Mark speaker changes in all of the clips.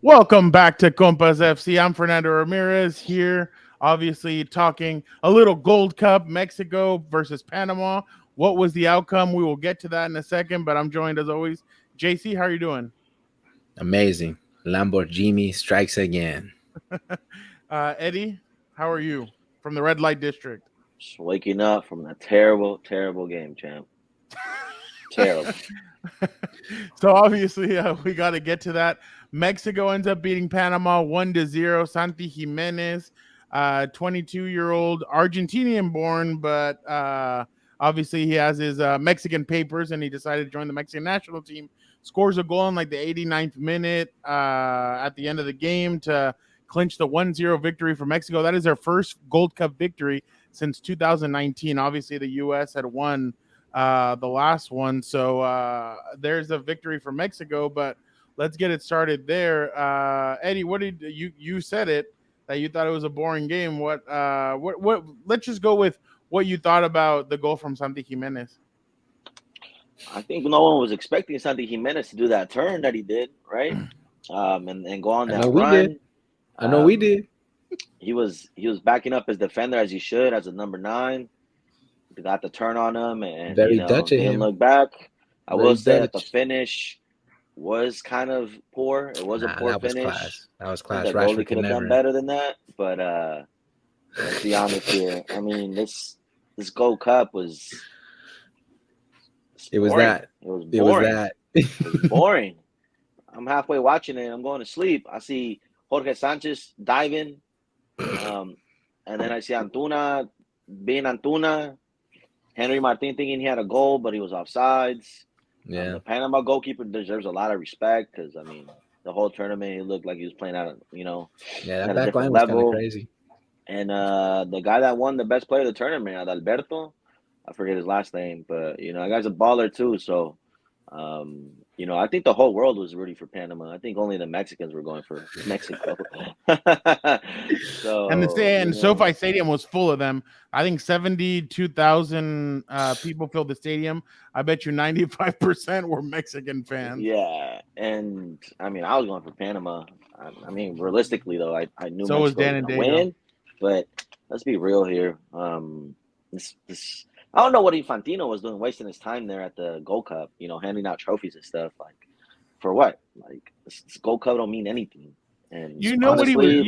Speaker 1: Welcome back to Compas FC. I'm Fernando Ramirez here, obviously talking a little Gold Cup, Mexico versus Panama. What was the outcome? We will get to that in a second, but I'm joined as always. JC, how are you doing?
Speaker 2: Amazing. Lamborghini strikes again.
Speaker 1: Eddie, how are you from the Red Light District?
Speaker 3: Just waking up from a terrible, terrible game, champ. Terrible.
Speaker 1: So obviously we got to get to that. Mexico ends up beating Panama 1-0. Santi Giménez, 22-year-old Argentinian born, but obviously he has his Mexican papers and he decided to join the Mexican national team. Scores a goal in like the 89th minute at the end of the game to clinch the 1-0 victory for Mexico. That is their first Gold Cup victory since 2019. Obviously the U.S. had won the last one. So there's a victory for Mexico, but let's get it started there. Eddie, what did you said it that you thought it was a boring game. What let's just go with what you thought about the goal from Santi Gimenez.
Speaker 3: I think no one was expecting Santi Giménez to do that turn that he did, right? And go on that run.
Speaker 2: I know we did.
Speaker 3: He was backing up his defender as he should, as a number 9. He got the turn on him and
Speaker 2: Very Dutch of
Speaker 3: didn't
Speaker 2: him.
Speaker 3: look back. I
Speaker 2: Very
Speaker 3: will say that
Speaker 2: Dutch.
Speaker 3: the finish was kind of poor. It was a poor finish.
Speaker 2: That was class.
Speaker 3: The goalie
Speaker 2: Rashford
Speaker 3: could have done better than that. But let's be honest here. I mean, this Gold Cup was.
Speaker 2: It was
Speaker 3: boring.
Speaker 2: that.
Speaker 3: It was
Speaker 2: It
Speaker 3: boring.
Speaker 2: was that.
Speaker 3: It was boring. I'm halfway watching it. I'm going to sleep. I see Jorge Sanchez diving, and then I see Antuna being Antuna. Henry Martin thinking he had a goal, but he was offsides.
Speaker 2: Yeah.
Speaker 3: The Panama goalkeeper deserves a lot of respect because, I mean, the whole tournament, he looked like he was playing at
Speaker 2: Yeah, that
Speaker 3: at a
Speaker 2: back line
Speaker 3: different
Speaker 2: was kind of
Speaker 3: level.
Speaker 2: crazy.
Speaker 3: And the guy that won the best player of the tournament, Adalberto, I forget his last name, but, that guy's a baller too. So, I think the whole world was rooting for Panama. I think only the Mexicans were going for Mexico. So,
Speaker 1: And SoFi Stadium was full of them. I think 72,000 people filled the stadium. I bet you 95% were Mexican fans.
Speaker 3: Yeah, and I mean, I was going for Panama. I mean, realistically though, I knew
Speaker 1: So was
Speaker 3: Mexico
Speaker 1: Dan
Speaker 3: was
Speaker 1: and
Speaker 3: going to
Speaker 1: Diego.
Speaker 3: win, but let's be real here. This I don't know what Infantino was doing, wasting his time there at the Gold Cup. handing out trophies and stuff. Like, for what? Like, this Gold Cup don't mean anything. And
Speaker 1: You know what he was.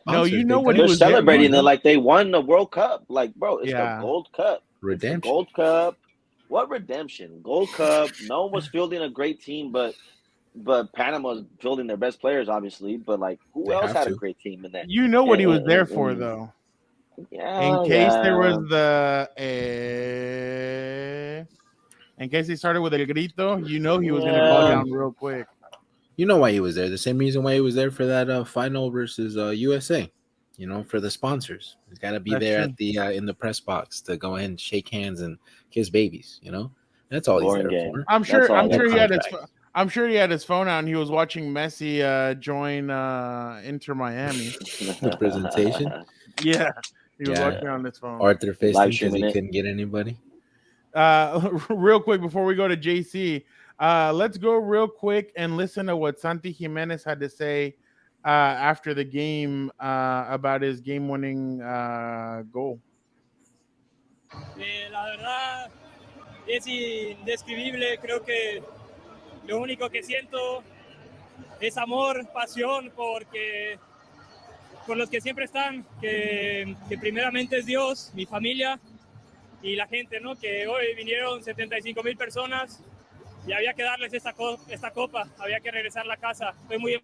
Speaker 3: honestly,
Speaker 1: You know what he
Speaker 3: they're
Speaker 1: was
Speaker 3: celebrating
Speaker 1: there
Speaker 3: it like they won the World Cup. Like, bro, it's
Speaker 1: Yeah.
Speaker 3: the Gold Cup.
Speaker 2: Redemption.
Speaker 3: It's the Gold Cup. What redemption? Gold Cup. No one was fielding a great team, but Panama's fielding their best players, obviously. But like, who
Speaker 2: They
Speaker 3: else
Speaker 2: have
Speaker 3: had a
Speaker 2: to.
Speaker 3: great team in that?
Speaker 1: You know what he was there for, though.
Speaker 3: Yeah.
Speaker 1: In case there was in case he started with El Grito, he was going to go down real quick.
Speaker 2: You know why he was there. The same reason why he was there for that final versus USA. For the sponsors. He's got to be
Speaker 1: That's
Speaker 2: there
Speaker 1: true.
Speaker 2: at the in the press box to go ahead and shake hands and kiss babies. That's all
Speaker 3: Boring
Speaker 2: he's there
Speaker 3: game.
Speaker 2: for.
Speaker 1: I'm sure he had his.
Speaker 2: Contract.
Speaker 1: I'm sure he had his phone out and he was watching Messi join Inter Miami.
Speaker 2: The presentation.
Speaker 1: Yeah, he was
Speaker 2: Yeah.
Speaker 1: watching on his phone.
Speaker 2: Arthur fisting
Speaker 3: Live
Speaker 2: because
Speaker 3: streaming
Speaker 2: he
Speaker 3: it.
Speaker 2: couldn't get anybody.
Speaker 1: Real quick before we go to JC, let's go real quick and listen to what Santi Gimenez had to say after the game about his game-winning goal.
Speaker 4: La verdad es indescribible. Creo que lo único que siento es amor, pasión por los que siempre están, que primeramente es Dios, mi familia y la gente, ¿no? Que hoy vinieron 75,000 personas y había que darles esta copa, había que regresar a la casa. Estoy muy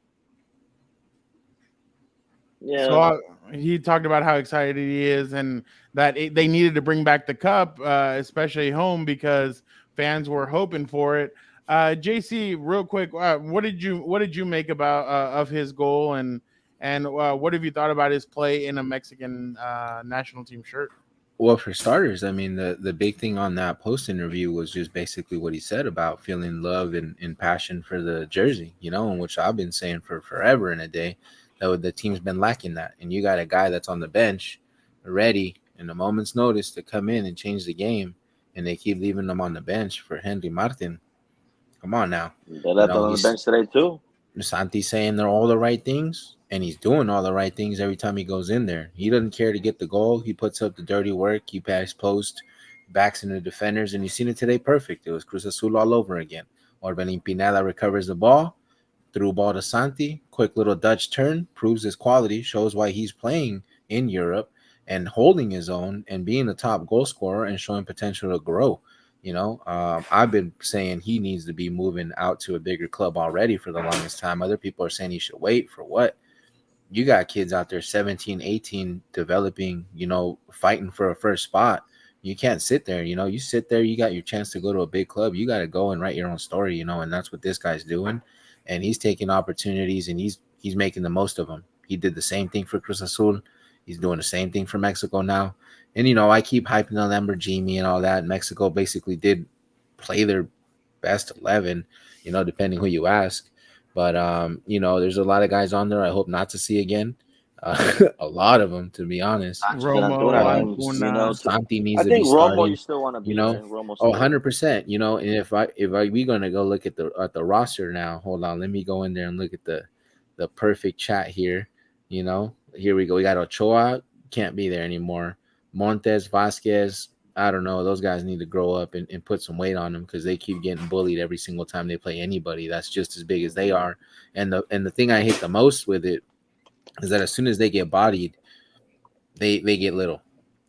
Speaker 3: Yeah.
Speaker 1: So he talked about how excited he is and that they needed to bring back the cup, especially home, because fans were hoping for it. JC, real quick, what did you make about of his goal and what have you thought about his play in a Mexican national team shirt?
Speaker 2: Well, for starters, I mean, the big thing on that post interview was just basically what he said about feeling love and passion for the jersey, and which I've been saying for forever and a day. That the team's been lacking that. And you got a guy that's on the bench ready in a moment's notice to come in and change the game, and they keep leaving him on the bench for Henry Martin. Come on now.
Speaker 3: They left him on the bench today too.
Speaker 2: Santi's saying they're all the right things, and he's doing all the right things every time he goes in there. He doesn't care to get the goal. He puts up the dirty work. He pass post, backs into defenders, and you've seen it today perfect. It was Cruz Azul all over again. Orbelin Pineda recovers the ball, through ball to Santi, quick little Dutch turn, proves his quality, shows why he's playing in Europe and holding his own and being a top goal scorer and showing potential to grow. I've been saying he needs to be moving out to a bigger club already for the longest time. Other people are saying he should wait for what? You got kids out there 17, 18 developing, fighting for a first spot. You can't sit there, you sit there, you got your chance to go to a big club. You got to go and write your own story, and that's what this guy's doing. And he's taking opportunities and he's making the most of them. He did the same thing for Cruz Azul. He's doing the same thing for Mexico now. And, I keep hyping the Lamborghini and all that. Mexico basically did play their best 11, depending who you ask. But, there's a lot of guys on there I hope not to see again. A lot of them, to be honest.
Speaker 1: Romo, Antuna.
Speaker 2: Santi needs
Speaker 3: I
Speaker 2: to
Speaker 3: think
Speaker 2: be
Speaker 3: Romo,
Speaker 2: starting,
Speaker 3: you still want to be
Speaker 2: you know?
Speaker 3: there. Romo
Speaker 2: Oh,
Speaker 3: still.
Speaker 2: 100%. And we gonna go look at the roster now. Hold on, let me go in there and look at the perfect chat here. Here we go. We got Ochoa, can't be there anymore. Montes, Vasquez, I don't know. Those guys need to grow up and put some weight on them because they keep getting bullied every single time they play anybody that's just as big as they are. And the thing I hate the most with it is that as soon as they get bodied, they get little.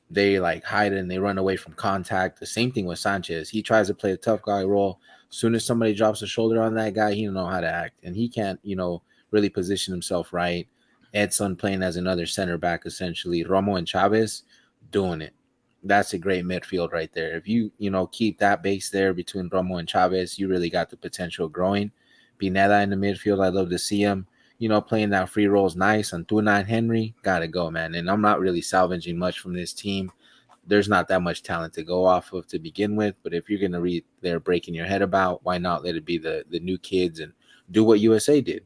Speaker 2: They like hide and they run away from contact. The same thing with Sanchez. He tries to play a tough guy role. As soon as somebody drops a shoulder on that guy, he don't know how to act. And he can't, really position himself right. Edson playing as another center back, essentially. Romo and Chavez doing it. That's a great midfield right there. If you, keep that base there between Romo and Chavez, you really got the potential growing. Pineda in the midfield, I love to see him. Playing that free role is nice. Antuna and Henry, gotta go, man. And I'm not really salvaging much from this team. There's not that much talent to go off of to begin with. But if you're gonna read there breaking your head about, why not let it be the new kids and do what USA did?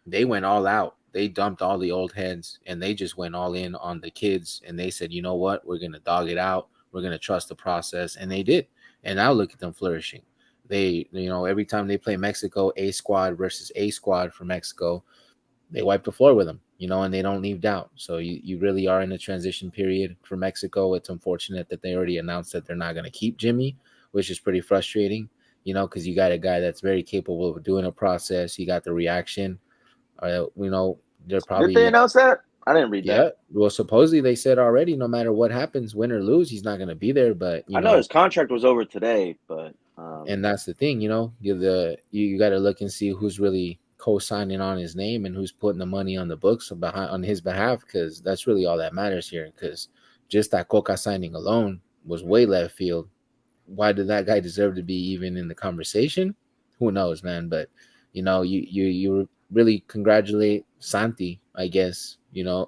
Speaker 2: They went all out. They dumped all the old heads and they just went all in on the kids. And they said, you know what? We're gonna dog it out. We're gonna trust the process, and they did. And now look at them flourishing. They, every time they play Mexico, A squad versus A squad for Mexico, they wipe the floor with them, and they don't leave doubt. So you really are in a transition period for Mexico. It's unfortunate that they already announced that they're not going to keep Jimmy, which is pretty frustrating, because you got a guy that's very capable of doing a process. You got the reaction. They're probably.
Speaker 3: Did they announce that? I didn't read that.
Speaker 2: Yeah. Well, supposedly they said already, no matter what happens, win or lose, he's not going to be there. But
Speaker 3: I know his contract was over today, but
Speaker 2: and that's the thing, you got to look and see who's really co-signing on his name and who's putting the money on the books on his behalf, because that's really all that matters here. Because just that Coca signing alone was way left field. Why did that guy deserve to be even in the conversation? Who knows, man? But you really congratulate Santi, I guess,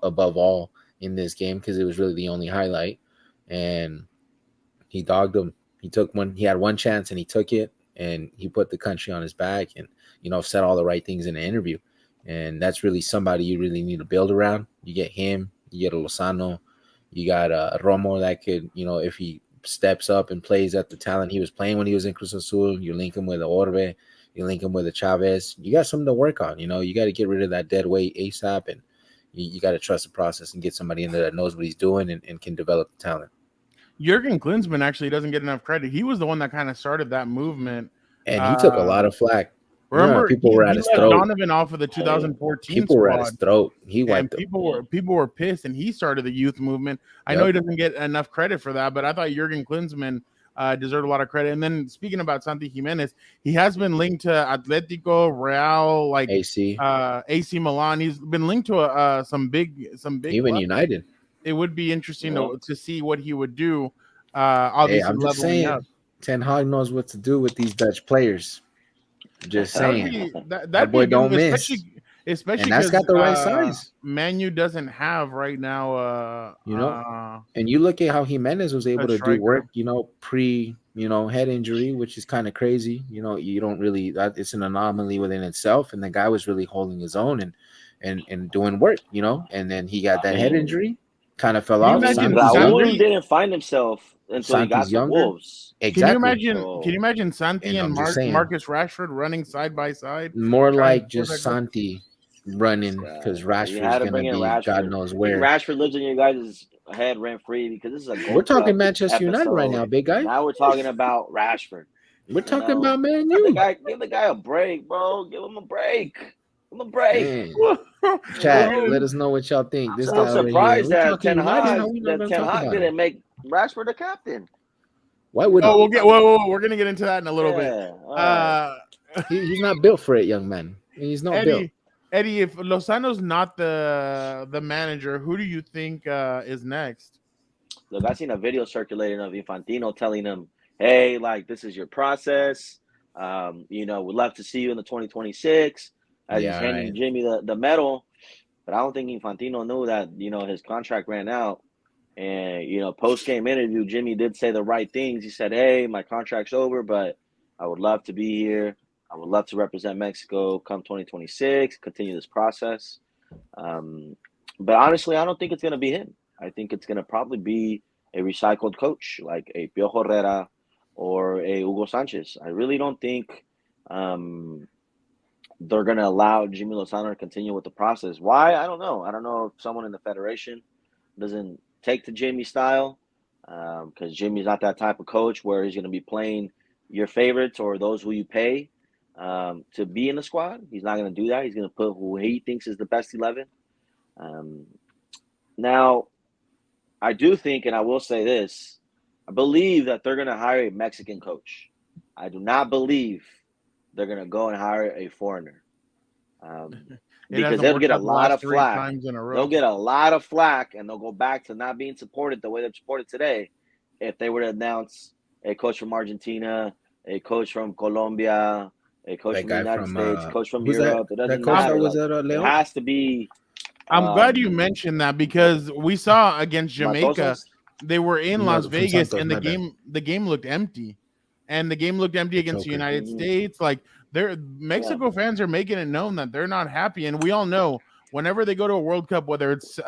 Speaker 2: above all in this game, because it was really the only highlight. And he dogged him. He had one chance and he took it, and he put the country on his back and said all the right things in the interview. And that's really somebody you really need to build around. You get him, you get a Lozano, you got Romo that could, if he steps up and plays at the talent he was playing when he was in Cruz Azul, you link him with the Orbe, you link him with the Chavez. You got something to work on. You got to get rid of that dead weight ASAP, and you got to trust the process and get somebody in there that knows what he's doing and can develop the talent.
Speaker 1: Jurgen Klinsmann actually doesn't get enough credit. He was the one that kind of started that movement.
Speaker 2: And he took a lot of flack.
Speaker 1: Remember,
Speaker 2: people were at his throat.
Speaker 1: Donovan off of the 2014
Speaker 2: people
Speaker 1: squad.
Speaker 2: Were at his throat. He wiped
Speaker 1: them. People were pissed, and he started the youth movement. I know he doesn't get enough credit for that, but I thought Jurgen Klinsmann deserved a lot of credit. And then speaking about Santi Giménez, he has been linked to Atletico, Real, AC Milan. He's been linked to some big
Speaker 2: even clubs. United.
Speaker 1: It would be interesting to see what he would do. Obviously,
Speaker 2: I'm just saying,
Speaker 1: up.
Speaker 2: Ten Hag knows what to do with these Dutch players. Just saying,
Speaker 1: that
Speaker 2: boy don't miss.
Speaker 1: Especially
Speaker 2: and that's got the right size.
Speaker 1: Manu doesn't have right now.
Speaker 2: And you look at how Gimenez was able to do work. Pre head injury, which is kind of crazy. You don't really. It's an anomaly within itself. And the guy was really holding his own and doing work. And then he got that head injury. kind of fell
Speaker 1: Can you
Speaker 2: off.
Speaker 1: imagine
Speaker 3: Raul
Speaker 1: Santi-
Speaker 3: didn't find himself until he got
Speaker 2: Santi's
Speaker 3: to
Speaker 2: younger.
Speaker 3: Wolves.
Speaker 2: Exactly.
Speaker 3: So-
Speaker 1: Can you imagine Santi
Speaker 2: And
Speaker 1: and
Speaker 2: I'm just saying.
Speaker 1: Marcus Rashford running side by side?
Speaker 2: More
Speaker 1: trying
Speaker 2: like
Speaker 1: to score
Speaker 2: just
Speaker 1: that goal?
Speaker 2: Santi running because
Speaker 3: You
Speaker 2: Rashford's
Speaker 3: had to
Speaker 2: gonna
Speaker 3: bring in
Speaker 2: be
Speaker 3: Rashford.
Speaker 2: God knows
Speaker 3: I think
Speaker 2: where.
Speaker 3: Rashford lives in your guys' head rent free because this is a Gold
Speaker 2: We're talking
Speaker 3: Cup
Speaker 2: Manchester United right now,
Speaker 3: episode.
Speaker 2: big guy.
Speaker 3: Now we're talking about Rashford.
Speaker 2: We're talking
Speaker 3: know,
Speaker 2: about Man
Speaker 3: Give the
Speaker 2: U.
Speaker 3: guy, give the guy a break, bro. Give him a break. Give him a break.
Speaker 2: Man. Chat,
Speaker 3: Bro,
Speaker 2: let us know what y'all think. This
Speaker 3: I'm
Speaker 2: guy over here.
Speaker 3: surprised
Speaker 2: We're
Speaker 3: that
Speaker 2: talking
Speaker 3: Ten
Speaker 2: United.
Speaker 3: Hag,
Speaker 2: How we not gonna talk about
Speaker 3: didn't
Speaker 2: it?
Speaker 3: make Rashford the captain.
Speaker 2: Why would
Speaker 1: Oh,
Speaker 2: he?
Speaker 1: we're gonna get into that in a little bit.
Speaker 3: All right.
Speaker 2: He's not built for it, young man. He's not built.
Speaker 1: Eddie, if Lozano's not the manager, who do you think is next?
Speaker 3: Look, I seen a video circulating of Infantino telling him, "Hey, like this is your process. We'd love to see you in the 2026." As he's handing Jimmy the medal, but I don't think Infantino knew that his contract ran out. And post game interview, Jimmy did say the right things. He said, "Hey, my contract's over, but I would love to be here. I would love to represent Mexico come 2026, continue this process." But honestly, I don't think it's going to be him. I think it's going to probably be a recycled coach like a Piojo Herrera or a Hugo Sanchez. I really don't think they're going to allow Jimmy Lozano to continue with the process. Why? I don't know. I don't know if someone in the federation doesn't take to Jimmy's style because Jimmy's not that type of coach where he's going to be playing your favorites or those who you pay to be in the squad. He's not going to do that. He's going to put who he thinks is the best 11. Now, I do think, and I will say this, I believe that they're going to hire a Mexican coach. I do not believe they're going to go and hire a foreigner because they'll get a lot of flack. They'll get a lot of flack, and they'll go back to not being supported the way they're supported today if they were to announce a coach from Argentina, a coach from Colombia, a coach from the United States, coach from Europe. It doesn't matter. It has to be.
Speaker 1: I'm glad you mentioned that because we saw against Jamaica, they were in Las Vegas, and the game looked empty, and the game looked empty against the United States. Like Mexico fans are making it known that they're not happy, and we all know whenever they go to a World Cup, whether it's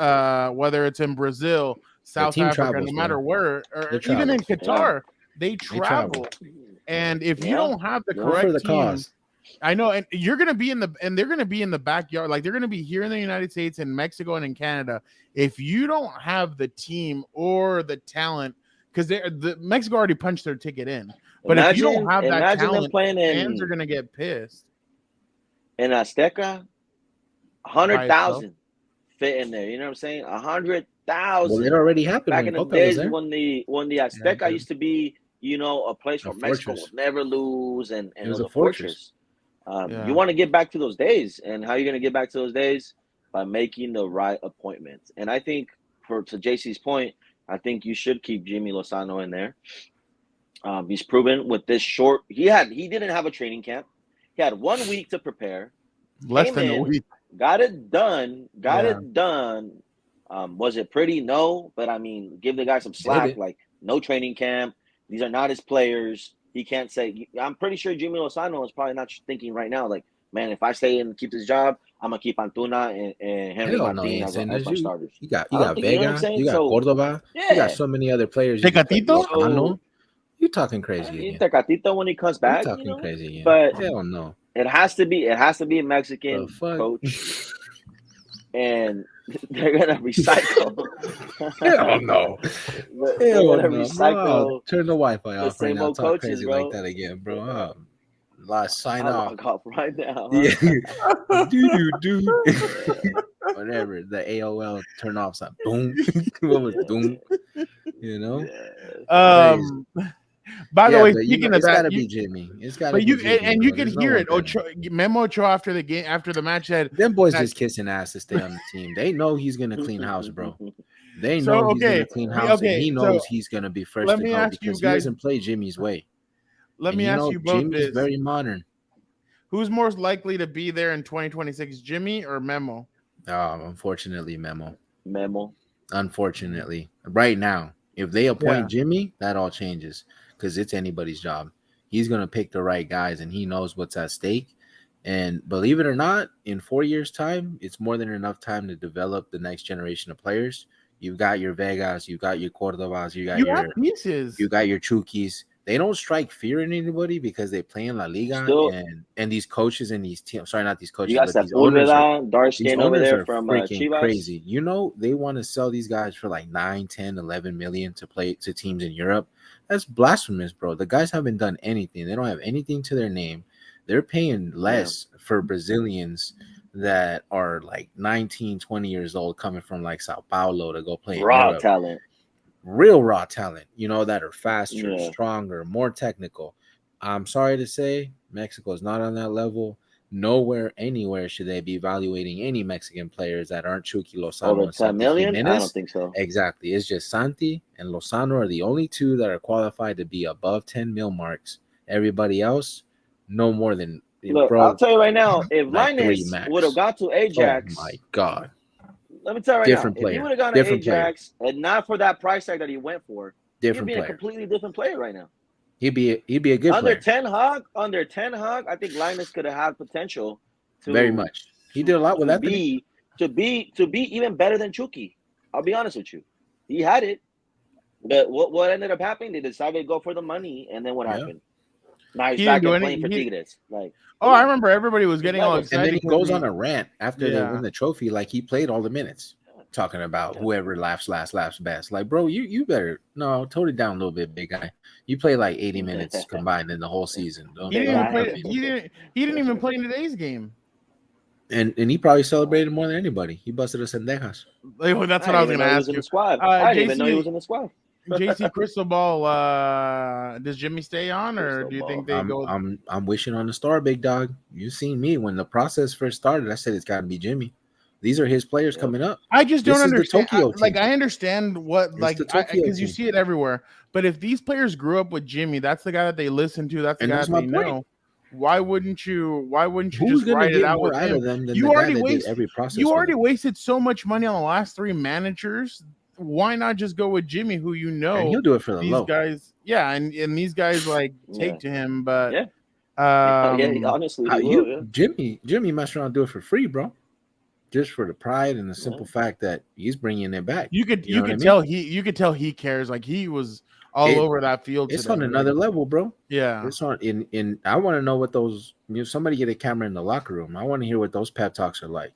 Speaker 1: in Brazil, South Africa, no matter where, or even in Qatar, they travel. And if you don't have the correct team, I know, and you're gonna be they're gonna be in the backyard, like they're gonna be here in the United States, in Mexico, and in Canada. If you don't have the team or the talent, because Mexico already punched their ticket in, but if you don't have that talent, fans are gonna get pissed.
Speaker 3: In Azteca, 100,000 fit in there. You know what I'm saying? 100,000.
Speaker 2: Well, it already happened
Speaker 3: back in the days when the Azteca used to be, a place where Mexico would never lose, and it was a fortress. You want to get back to those days, and how are you going to get back to those days? By making the right appointments. And I think, to JC's point, I think you should keep Jimmy Lozano in there. He's proven with this short. He didn't have a training camp. He had 1 week to prepare.
Speaker 1: Less than a week.
Speaker 3: Got it done. It done. Was it pretty? No, but I mean, give the guy some slack. Like, no training camp. These are not his players. He can't say. I'm pretty sure Jimmy Lozano is probably not thinking right now, like, man, if I stay and keep this job, I'm gonna keep Antuna and Henry Martin as my starters.
Speaker 2: You got Vega, you got Cordova, you got so many other players.
Speaker 1: Tecatito?
Speaker 2: You're talking crazy.
Speaker 3: Tecatito when he comes back,
Speaker 2: you're talking crazy.
Speaker 3: But
Speaker 2: hell no,
Speaker 3: it has to be a Mexican coach, and they're gonna recycle.
Speaker 2: Hell no.
Speaker 3: They're gonna recycle.
Speaker 2: Turn the Wi-Fi off right now. Talk
Speaker 3: coaches,
Speaker 2: crazy
Speaker 3: bro.
Speaker 2: like that again, bro. Sign
Speaker 3: off right now.
Speaker 2: Yeah. Dude. Whatever. The AOL turn off sign. Boom. What was boom?
Speaker 1: By the way, speaking of
Speaker 2: it's
Speaker 1: that,
Speaker 2: gotta be Jimmy. It's gotta be Jimmy.
Speaker 1: And you can hear it. Memo Ochoa after the match said,
Speaker 2: them boys just kissing ass to stay on the team. They know he's gonna clean house, bro. They know he's gonna clean house, and he knows he's gonna be first to go because he doesn't play Jimmy's way.
Speaker 1: Let me ask you both
Speaker 2: Jimmy's
Speaker 1: this.
Speaker 2: Very modern.
Speaker 1: Who's more likely to be there in 2026, Jimmy or Memo?
Speaker 2: Unfortunately, Memo. Unfortunately, right now, if they appoint Jimmy, that all changes because it's anybody's job. He's gonna pick the right guys, and he knows what's at stake. And believe it or not, in 4 years' time, it's more than enough time to develop the next generation of players. You got your Vegas, you got your Cordobas, you got
Speaker 1: You
Speaker 2: your
Speaker 1: have pieces.
Speaker 2: Chuckys. They don't strike fear in anybody because they play in La Liga,
Speaker 3: Still,
Speaker 2: and these coaches and these teams. Sorry, not these
Speaker 3: you
Speaker 2: coaches,
Speaker 3: got
Speaker 2: but these owners are
Speaker 3: Sepulveda, dark skin over there from
Speaker 2: freaking
Speaker 3: Chivas.
Speaker 2: crazy. You know, they want to sell these guys for like 9, 10, 11 million to play to teams in Europe. That's blasphemous, bro. The guys haven't done anything. They don't have anything to their name. They're paying less for Brazilians that are like 19, 20 years old coming from like Sao Paulo to go play in
Speaker 3: Raw
Speaker 2: Europe.
Speaker 3: talent.
Speaker 2: Real raw talent, you know, that are faster,
Speaker 3: Yeah.
Speaker 2: stronger, more technical. I'm sorry to say, Mexico is not on that level. Nowhere, anywhere should they be evaluating any Mexican players that aren't Chucky Lozano
Speaker 3: Over
Speaker 2: and
Speaker 3: 10
Speaker 2: Santi
Speaker 3: million? I don't
Speaker 2: Gimenez.
Speaker 3: think so.
Speaker 2: Exactly. It's just Santi and Lozano are the only two that are qualified to be above 10 mil marks. Everybody else, no more than,
Speaker 3: Look,
Speaker 2: bro,
Speaker 3: I'll tell you right now, if
Speaker 2: like 3
Speaker 3: Linus
Speaker 2: max.
Speaker 3: would have got to
Speaker 2: Oh
Speaker 3: Ajax,
Speaker 2: my God.
Speaker 3: let me tell you right
Speaker 2: Different
Speaker 3: now, if he
Speaker 2: player.
Speaker 3: would have gone to
Speaker 2: Different player.
Speaker 3: Ajax and not for that price tag that he went for, he'd
Speaker 2: Different
Speaker 3: be a
Speaker 2: player.
Speaker 3: completely different player right now.
Speaker 2: He'd be a good
Speaker 3: Under
Speaker 2: player.
Speaker 3: Under Ten Hag, I think Linus could have had potential to
Speaker 2: Very much. He did a lot with
Speaker 3: to
Speaker 2: Anthony.
Speaker 3: be even better than Chucky. I'll be honest with you. He had it. But what ended up happening? They decided to go for the money, and then what
Speaker 2: Yeah.
Speaker 3: happened? Now he's
Speaker 1: He
Speaker 3: back
Speaker 1: didn't
Speaker 3: and
Speaker 1: do
Speaker 3: playing for
Speaker 1: any-
Speaker 3: Tigres. Like,
Speaker 1: Oh, I remember everybody was getting all
Speaker 3: And
Speaker 1: excited.
Speaker 2: And then he
Speaker 1: because
Speaker 2: goes on a rant after they
Speaker 1: Yeah.
Speaker 2: win the trophy, like he played all the minutes, talking about whoever laughs last laughs best. Like, bro, you better tone it down a little bit, big guy. You play like 80 minutes combined in the whole season.
Speaker 1: He didn't even play.
Speaker 3: Exactly.
Speaker 1: He didn't even play in today's game.
Speaker 2: And he probably celebrated more than anybody. He busted us in Dejas.
Speaker 1: Like, well, that's what I was going to ask
Speaker 3: in
Speaker 1: you.
Speaker 3: the squad. I didn't even know he
Speaker 1: JC
Speaker 3: was in the squad.
Speaker 1: JC Crystal Ball. Does Jimmy stay on, or do you think they go?
Speaker 2: I'm wishing on the star, big dog. You seen me when the process first started. I said it's got to be Jimmy. These are his players coming up.
Speaker 1: I just don't
Speaker 2: This is the
Speaker 1: understand.
Speaker 2: Tokyo team.
Speaker 1: I understand what
Speaker 2: It's the Tokyo
Speaker 1: because you
Speaker 2: team.
Speaker 1: see it everywhere. But if these players grew up with Jimmy, that's the guy that they listen to. That's the
Speaker 2: And
Speaker 1: guy
Speaker 2: that's
Speaker 1: that
Speaker 2: my
Speaker 1: they
Speaker 2: point.
Speaker 1: know. Why wouldn't you
Speaker 2: Who's
Speaker 1: just
Speaker 2: gonna
Speaker 1: write it
Speaker 2: get
Speaker 1: out
Speaker 2: more
Speaker 1: with
Speaker 2: out
Speaker 1: him?
Speaker 2: of them than
Speaker 1: You
Speaker 2: the guy
Speaker 1: already
Speaker 2: that
Speaker 1: wasted
Speaker 2: did every process?
Speaker 1: You
Speaker 2: with
Speaker 1: already
Speaker 2: them?
Speaker 1: wasted so much money on the last 3 managers. Why not just go with Jimmy, who you know?
Speaker 2: And he'll do it for the
Speaker 1: these
Speaker 2: low.
Speaker 1: guys. Yeah, and these guys like take to him, but
Speaker 3: Honestly,
Speaker 2: Jimmy messed around and do it for free, bro. Just for the pride and the simple fact that he's bringing it back.
Speaker 1: You could
Speaker 2: know what I mean?
Speaker 1: tell he cares. Like he was all over that field.
Speaker 2: It's
Speaker 1: today.
Speaker 2: on another level, bro.
Speaker 1: Yeah,
Speaker 2: it's on in. I want to know what those. Somebody get a camera in the locker room. I want to hear what those pep talks are like.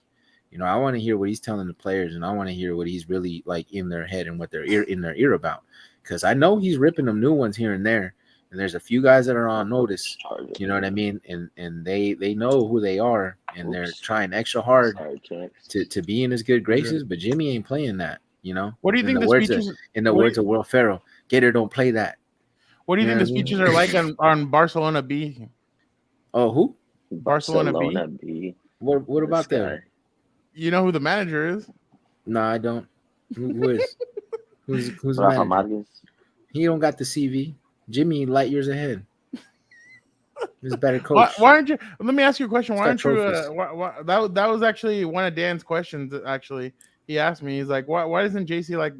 Speaker 2: I want to hear what he's telling the players, and I want to hear what he's really like in their head and what they're in their ear about. Because I know he's ripping them new ones here and there, and there's a few guys that are on notice. You know what I mean? And they know who they are, and they're trying extra hard to be in his good graces. But Jimmy ain't playing that.
Speaker 1: What do you think
Speaker 2: in the words of Will Ferrell, Gator don't play that.
Speaker 1: What do you think the speeches are like on Barcelona B?
Speaker 2: Oh, who?
Speaker 1: Barcelona B.
Speaker 2: What about that?
Speaker 1: You know who the manager is?
Speaker 2: No, I don't. Who is? Who's
Speaker 3: Rafa
Speaker 2: manager?
Speaker 3: Marquez.
Speaker 2: He don't got the CV. Jimmy light years ahead. He's a better coach.
Speaker 1: Why aren't you? Let me ask you a question. Why aren't you? That was actually one of Dan's questions. Actually, he asked me. He's like, why doesn't JC like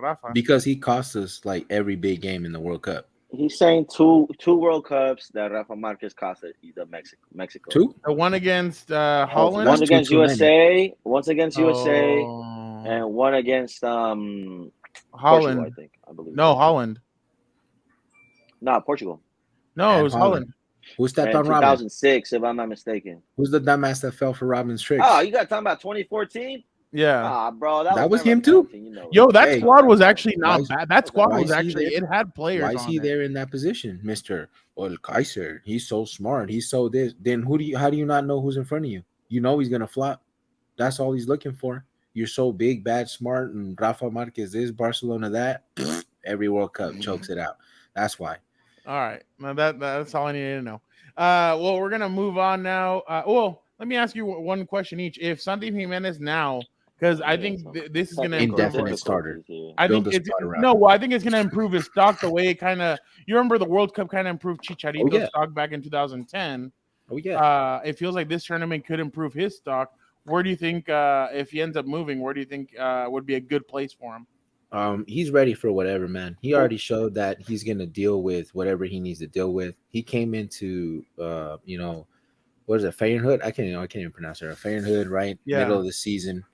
Speaker 1: Rafa?
Speaker 2: Because he cost us like every big game in the World Cup.
Speaker 3: He's saying two World Cups that Rafa Marquez cost the Mexico.
Speaker 2: Two?
Speaker 1: The one against Holland.
Speaker 3: One against USA. Once against USA,
Speaker 1: Oh.
Speaker 3: and one against
Speaker 1: Holland.
Speaker 3: Portugal, I believe.
Speaker 1: No, Holland.
Speaker 3: No, Portugal.
Speaker 1: No,
Speaker 2: And
Speaker 1: it was Holland.
Speaker 2: Who stepped
Speaker 3: And
Speaker 2: on Robin?
Speaker 3: 2006, if I'm not mistaken.
Speaker 2: Who's the dumbass that fell for Robin's tricks?
Speaker 3: Oh, you got talking about 2014?
Speaker 1: Yeah.
Speaker 3: Bro,
Speaker 2: That was
Speaker 3: never
Speaker 2: him too?
Speaker 3: counting,
Speaker 1: Yo, that
Speaker 2: Hey,
Speaker 1: squad was actually not
Speaker 2: why-
Speaker 1: bad. That squad
Speaker 2: why
Speaker 1: was
Speaker 2: is he
Speaker 1: actually
Speaker 2: there?
Speaker 1: it had players.
Speaker 2: Why is
Speaker 1: on
Speaker 2: he
Speaker 1: it.
Speaker 2: there in that position, Mr. Well, Kaiser? He's so smart. He's so this. Then how do you not know who's in front of you? You know he's gonna flop. That's all he's looking for. You're so big, bad, smart, and Rafa Marquez is Barcelona that every World Cup chokes it out. That's why.
Speaker 1: All right. Now that's all I needed to know. Well, we're gonna move on now. Let me ask you one question each. If Santi Giménez now, because I think this is gonna improve
Speaker 2: indefinite starter.
Speaker 1: I think
Speaker 2: Build a
Speaker 1: it's
Speaker 2: squad around
Speaker 1: no. Well, I think it's gonna improve his stock the way it kind of. You remember the World Cup kind of improved Chicharito's stock back in 2010.
Speaker 2: Oh yeah.
Speaker 1: It feels like this tournament could improve his stock. Where do you think if he ends up moving? Where do you think would be a good place for him?
Speaker 2: He's ready for whatever, man. He already showed that he's gonna deal with whatever he needs to deal with. He came into what is it, Fahrenheit? I can't even pronounce it. Fahrenheit, right?
Speaker 1: Yeah.
Speaker 2: Middle of the season.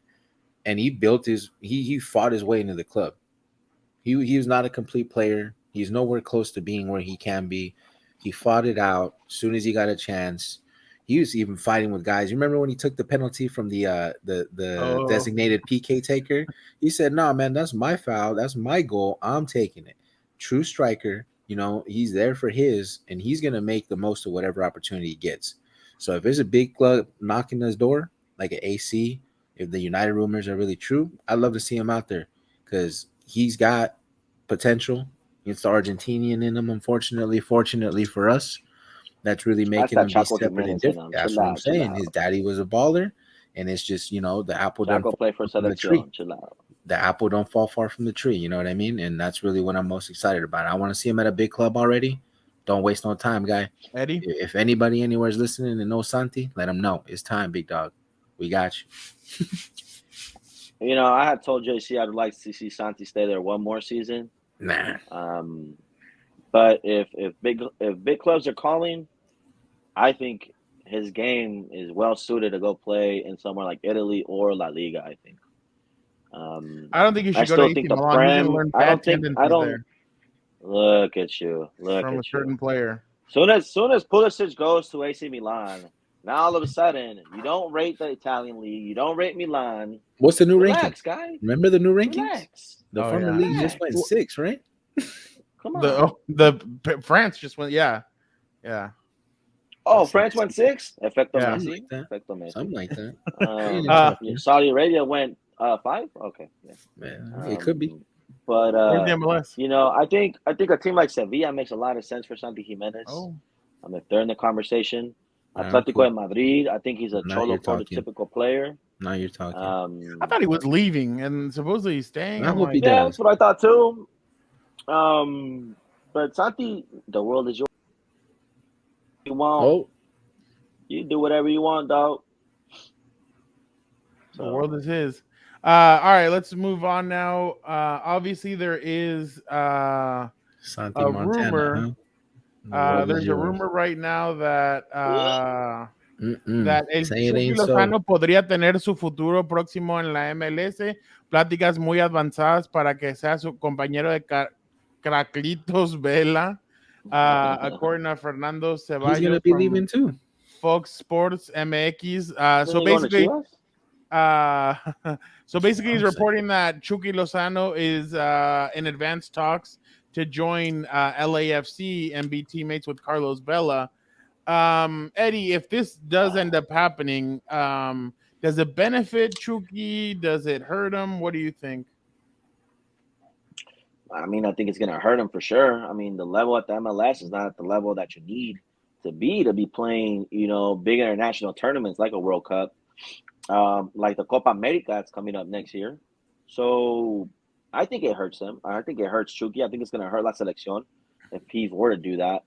Speaker 2: and he built he fought his way into the club. He was not a complete player. He's nowhere close to being where he can be. He fought it out as soon as he got a chance. He was even fighting with guys. You remember when he took the penalty from the designated PK taker? He said, "No, man, that's my foul. That's my goal. I'm taking it." True striker. You know, he's there for his, and he's gonna make the most of whatever opportunity he gets. So if there's a big club knocking his door, like an AC, if the United rumors are really true, I'd love to see him out there because he's got potential. It's the Argentinian in him, unfortunately. Fortunately for us, that's really making him be
Speaker 3: Chaco
Speaker 2: separate and
Speaker 3: Giménez in
Speaker 2: different.
Speaker 3: him.
Speaker 2: That's
Speaker 3: Chill
Speaker 2: what I'm
Speaker 3: out, chill
Speaker 2: saying.
Speaker 3: out.
Speaker 2: His daddy was a baller, and it's just, you know, the apple don't
Speaker 3: Chaco
Speaker 2: fall
Speaker 3: play for
Speaker 2: far from the tree.
Speaker 3: Selección. Chill out.
Speaker 2: The apple don't fall far from the tree. You know what I mean? And that's really what I'm most excited about. I want to see him at a big club already. Don't waste no time, guy.
Speaker 1: Eddie.
Speaker 2: If anybody anywhere is listening and knows Santi, let him know. It's time, big dog. We got you.
Speaker 3: You know, I had told JC I'd like to see Santi stay there one more season.
Speaker 2: Nah.
Speaker 3: But if big clubs are calling, I think his game is well suited to go play in somewhere like Italy or La Liga. I think.
Speaker 1: I don't think you
Speaker 3: I
Speaker 1: should go to
Speaker 3: still
Speaker 1: AC
Speaker 3: think the
Speaker 1: Milan. He's gonna
Speaker 3: Prem.
Speaker 1: learn
Speaker 3: I
Speaker 1: bad
Speaker 3: don't think.
Speaker 1: tendencies
Speaker 3: I don't.
Speaker 1: there
Speaker 3: Look at you. Look
Speaker 1: from a
Speaker 3: at
Speaker 1: certain
Speaker 3: you.
Speaker 1: player.
Speaker 3: Soon as Pulisic goes to AC Milan, now all of a sudden you don't rate the Italian league. You don't rate Milan.
Speaker 2: What's the new
Speaker 3: Relax,
Speaker 2: ranking?
Speaker 3: guy.
Speaker 2: Remember the new rankings?
Speaker 3: Relax.
Speaker 2: The
Speaker 1: Oh,
Speaker 2: former
Speaker 1: yeah.
Speaker 2: league just went
Speaker 3: Relax.
Speaker 2: 6, right?
Speaker 3: Come on.
Speaker 1: France just went. Yeah.
Speaker 3: Oh,
Speaker 2: That's
Speaker 3: France went 6. Efecto
Speaker 1: Yeah.
Speaker 3: Messi.
Speaker 2: Something like that.
Speaker 3: Efecto Messi.
Speaker 2: Something like that.
Speaker 3: Saudi Arabia went 5. Okay, yeah.
Speaker 2: Man, it could be.
Speaker 3: But
Speaker 1: Where's the MLS?
Speaker 3: you know, I think a team like Sevilla makes a lot of sense for Santi Gimenez.
Speaker 1: Oh,
Speaker 3: If they're in the conversation,
Speaker 2: Yeah,
Speaker 3: Atletico
Speaker 2: cool.
Speaker 3: de Madrid, I think he's a
Speaker 2: Now
Speaker 3: Cholo
Speaker 2: you're talking.
Speaker 3: prototypical player.
Speaker 2: Now you're talking.
Speaker 1: I thought he was leaving, and supposedly he's staying.
Speaker 2: I
Speaker 1: I'm
Speaker 2: hope
Speaker 1: like,
Speaker 2: he
Speaker 3: Yeah,
Speaker 2: does.
Speaker 3: that's what I thought too. But Santi, the world is yours. You want,
Speaker 2: Oh,
Speaker 3: you do whatever you want, dog.
Speaker 1: the world is his. All right, let's move on now. Obviously, there is
Speaker 2: Santi
Speaker 1: a
Speaker 2: Montana,
Speaker 1: rumor.
Speaker 2: huh? The world is
Speaker 1: There's a
Speaker 2: yours.
Speaker 1: rumor right now that el
Speaker 2: Say it
Speaker 1: Chucky
Speaker 2: ain't so.
Speaker 1: Lozano podría tener su futuro próximo en la MLS. Pláticas muy avanzadas para que sea su compañero de Craclitos Vela. According to Fernando
Speaker 2: He's gonna
Speaker 1: Ceballos
Speaker 2: be
Speaker 1: from
Speaker 2: leaving too.
Speaker 1: Fox Sports MX.
Speaker 3: So basically,
Speaker 1: he's reporting that Chucky Lozano is in advanced talks to join LAFC and be teammates with Carlos Vela. Eddie, if this does end up happening, does it benefit Chucky? Does it hurt him? What do you think?
Speaker 3: I mean, I think it's going to hurt him for sure. I mean, the level at the MLS is not at the level that you need to be playing, you know, big international tournaments like a World Cup, like the Copa America that's coming up next year. So I think it hurts him. I think it hurts Chucky. I think it's going to hurt La Selección if he were to do that.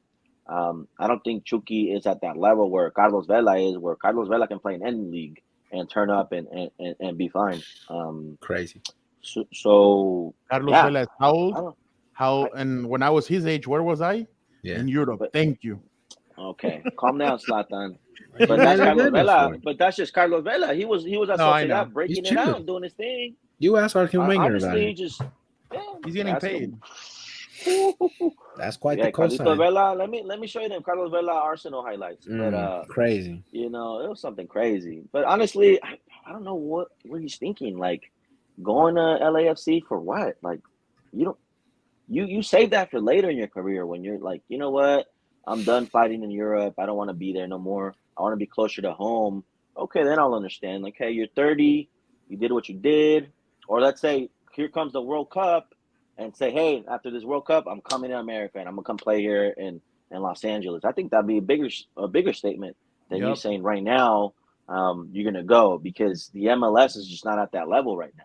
Speaker 3: I don't think Chucky is at that level where Carlos Vela is, where Carlos Vela can play in any league and turn up and be fine.
Speaker 2: Crazy.
Speaker 3: So
Speaker 1: Carlos
Speaker 3: yeah.
Speaker 1: Vela is how old? And when I was his age, where was I?
Speaker 2: Yeah.
Speaker 1: In Europe. Thank you.
Speaker 3: Okay, calm down, Zlatan. But that's Carlos Vela. But that's just Carlos Vela. He was at Sociedad breaking it out and doing his thing.
Speaker 2: You asked Arsene Wenger about it.
Speaker 1: He's getting paid.
Speaker 2: That's quite the cosign.
Speaker 3: Carlos Vela. Let me show you them Carlos Vela Arsenal highlights. But
Speaker 2: crazy.
Speaker 3: You know, it was something crazy. But honestly, I don't know what he's thinking. Like going to LAFC for what? Like you save that for later in your career when you're like, you know what? I'm done fighting in Europe. I don't want to be there no more. I want to be closer to home. Okay, then I'll understand. Like, hey, you're 30. You did what you did. Or let's say, here comes the World Cup and say, hey, after this World Cup, I'm coming to America and I'm going to come play here in Los Angeles. I think that'd be a bigger statement than you saying right now you're going to go because the MLS is just not at that level right now.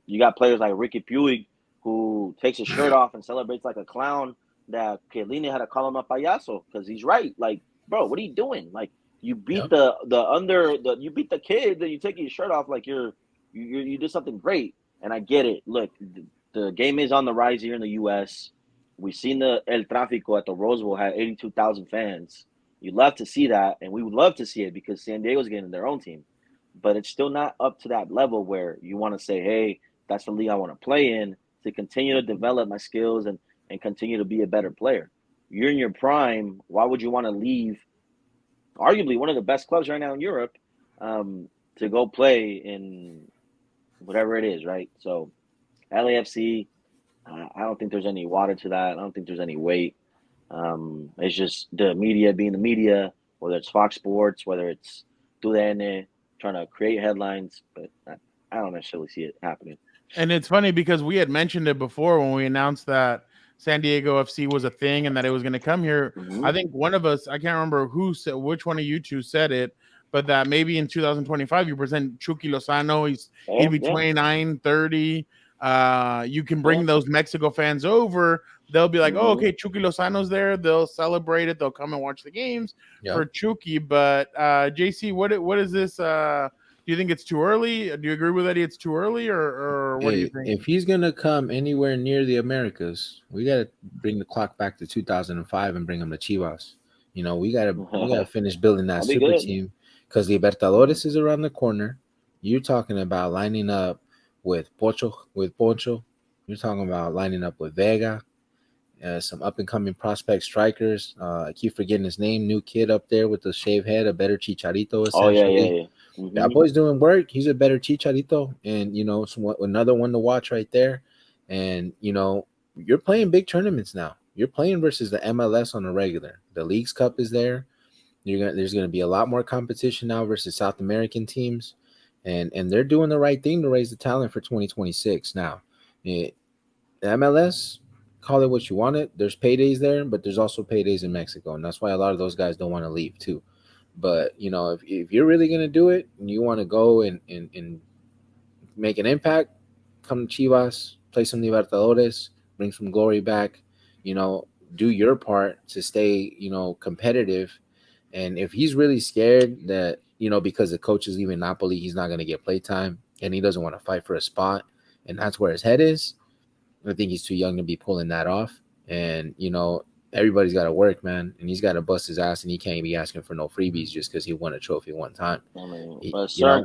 Speaker 3: You got players like Ricky Puig who takes his shirt off and celebrates like a clown that Chiellini had to call him a payaso because he's right. Like, bro, what are you doing? Like, you beat you beat the kid, then you take your shirt off like you did something great. And I get it. Look, the game is on the rise here in the U.S. We've seen the El Tráfico at the Rose Bowl had 82,000 fans. You'd love to see that, and we would love to see it because San Diego's getting their own team. but it's still not up to that level where you want to say, hey, that's the league I want to play in to continue to develop my skills and continue to be a better player. You're in your prime. Why would you want to leave arguably one of the best clubs right now in Europe to go play in whatever it is, right? So LAFC, I don't think there's any water to that. I don't think there's any weight. It's just the media being the media, whether it's Fox Sports, whether it's TUDN, trying to create headlines, but I don't necessarily see it happening.
Speaker 1: And it's funny because we had mentioned it before when we announced that San Diego FC was a thing and that it was going to come here.
Speaker 3: Mm-hmm.
Speaker 1: I think one of us, I can't remember who said, which one of you two said it, but that maybe in 2025 you present Chucky Lozano. He'd be 29, 30. You can bring those Mexico fans over. They'll be like, oh, okay, Chucky Lozano's there. They'll celebrate it. They'll come and watch the games for Chucky. But JC, what is this? Do you think it's too early? Do you agree with Eddie? It's too early, or what do you think?
Speaker 2: If he's gonna come anywhere near the Americas, we gotta bring the clock back to 2005 and bring him to Chivas. You know, we gotta finish building that super team because Libertadores is around the corner. You're talking about lining up with Poncho. You're talking about lining up with Vega, some up and coming prospect strikers. I keep forgetting his name. New kid up there with the shaved head, a better Chicharito.
Speaker 3: Oh yeah.
Speaker 2: Mm-hmm. That boy's doing work. He's a better Chicharito, and you know, another one to watch right there. And you know, you're playing big tournaments now. You're playing versus the MLS on a regular. The Leagues Cup is there. There's gonna be a lot more competition now versus South American teams, and they're doing the right thing to raise the talent for 2026. Now, the MLS, call it what you want it. There's paydays there, but there's also paydays in Mexico, and that's why a lot of those guys don't want to leave too. But you know, if you're really gonna do it and you want to go and make an impact, come to Chivas, play some Libertadores, bring some glory back. You know, do your part to stay, you know, competitive. And if he's really scared that, you know, because the coach is leaving Napoli, he's not gonna get play time and he doesn't want to fight for a spot, and that's where his head is, I think he's too young to be pulling that off. And you know, everybody's got to work, man, and he's got to bust his ass, and he can't be asking for no freebies just because he won a trophy one time.
Speaker 3: I mean,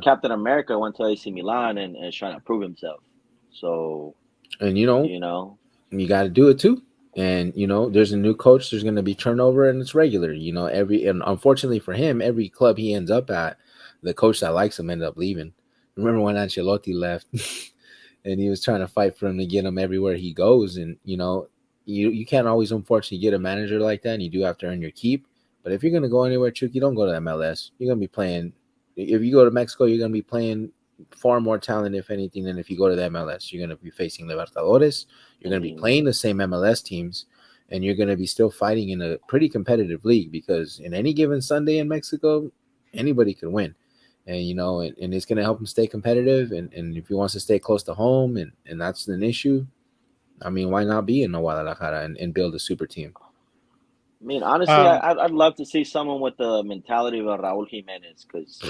Speaker 3: Captain America went to AC Milan and is trying to prove himself. So,
Speaker 2: and you know, you got to do it too. And you know, there's a new coach. There's going to be turnover, and it's regular. You know, and unfortunately for him, every club he ends up at, the coach that likes him ended up leaving. Remember when Ancelotti left, and he was trying to fight for him to get him everywhere he goes, and you know. You can't always, unfortunately, get a manager like that, and you do have to earn your keep. But if you're going to go anywhere, Chucky, don't go to MLS. You're going to be playing – if you go to Mexico, you're going to be playing far more talent, if anything, than if you go to the MLS. You're going to be facing Libertadores. You're going to be playing the same MLS teams, and you're going to be still fighting in a pretty competitive league because in any given Sunday in Mexico, anybody could win. And, you know, and it's going to help him stay competitive. And if he wants to stay close to home and that's an issue – I mean, why not be in Guadalajara and build a super team?
Speaker 3: I mean, honestly, I'd love to see someone with the mentality of a Raúl Jiménez because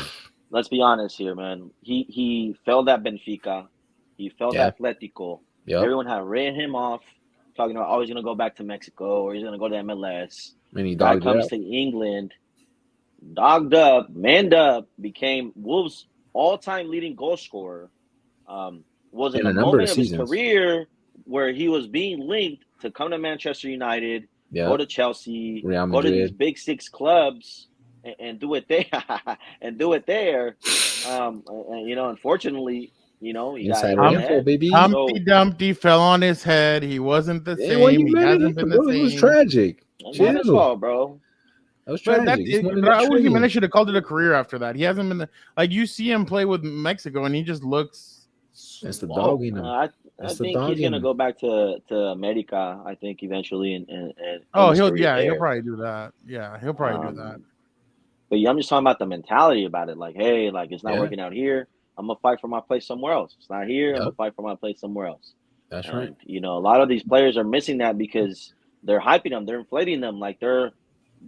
Speaker 3: let's be honest here, man. He failed at Benfica. He failed at Atletico. Yep. Everyone had written him off, talking about, oh, he's going to go back to Mexico or he's going to go to MLS.
Speaker 2: And he
Speaker 3: guy comes to England, dogged up, manned up, became Wolves' all-time leading goal scorer. Was in a moment of his career where he was being linked to come to Manchester United, go to Chelsea, go to these big six clubs, and do it there, and you know, unfortunately, you know, he got
Speaker 1: Humpty Dumpty fell on his head. He wasn't the same. He hasn't been the same.
Speaker 2: It was tragic.
Speaker 3: That's not his fault, bro.
Speaker 2: That was tragic.
Speaker 1: Raúl Jiménez should have called it a career after that. He hasn't been like you see him play with Mexico, and he just looks.
Speaker 2: That's the dog in him.
Speaker 3: I think he's gonna go back to America. I think eventually, and
Speaker 1: he'll probably do that. Yeah, he'll probably do that.
Speaker 3: But I'm just talking about the mentality about it. Like, hey, like it's not working out here. I'm gonna fight for my place somewhere else. It's not here. I'm gonna fight for my place somewhere else.
Speaker 2: That's right.
Speaker 3: You know, a lot of these players are missing that because they're hyping them. They're inflating them like they're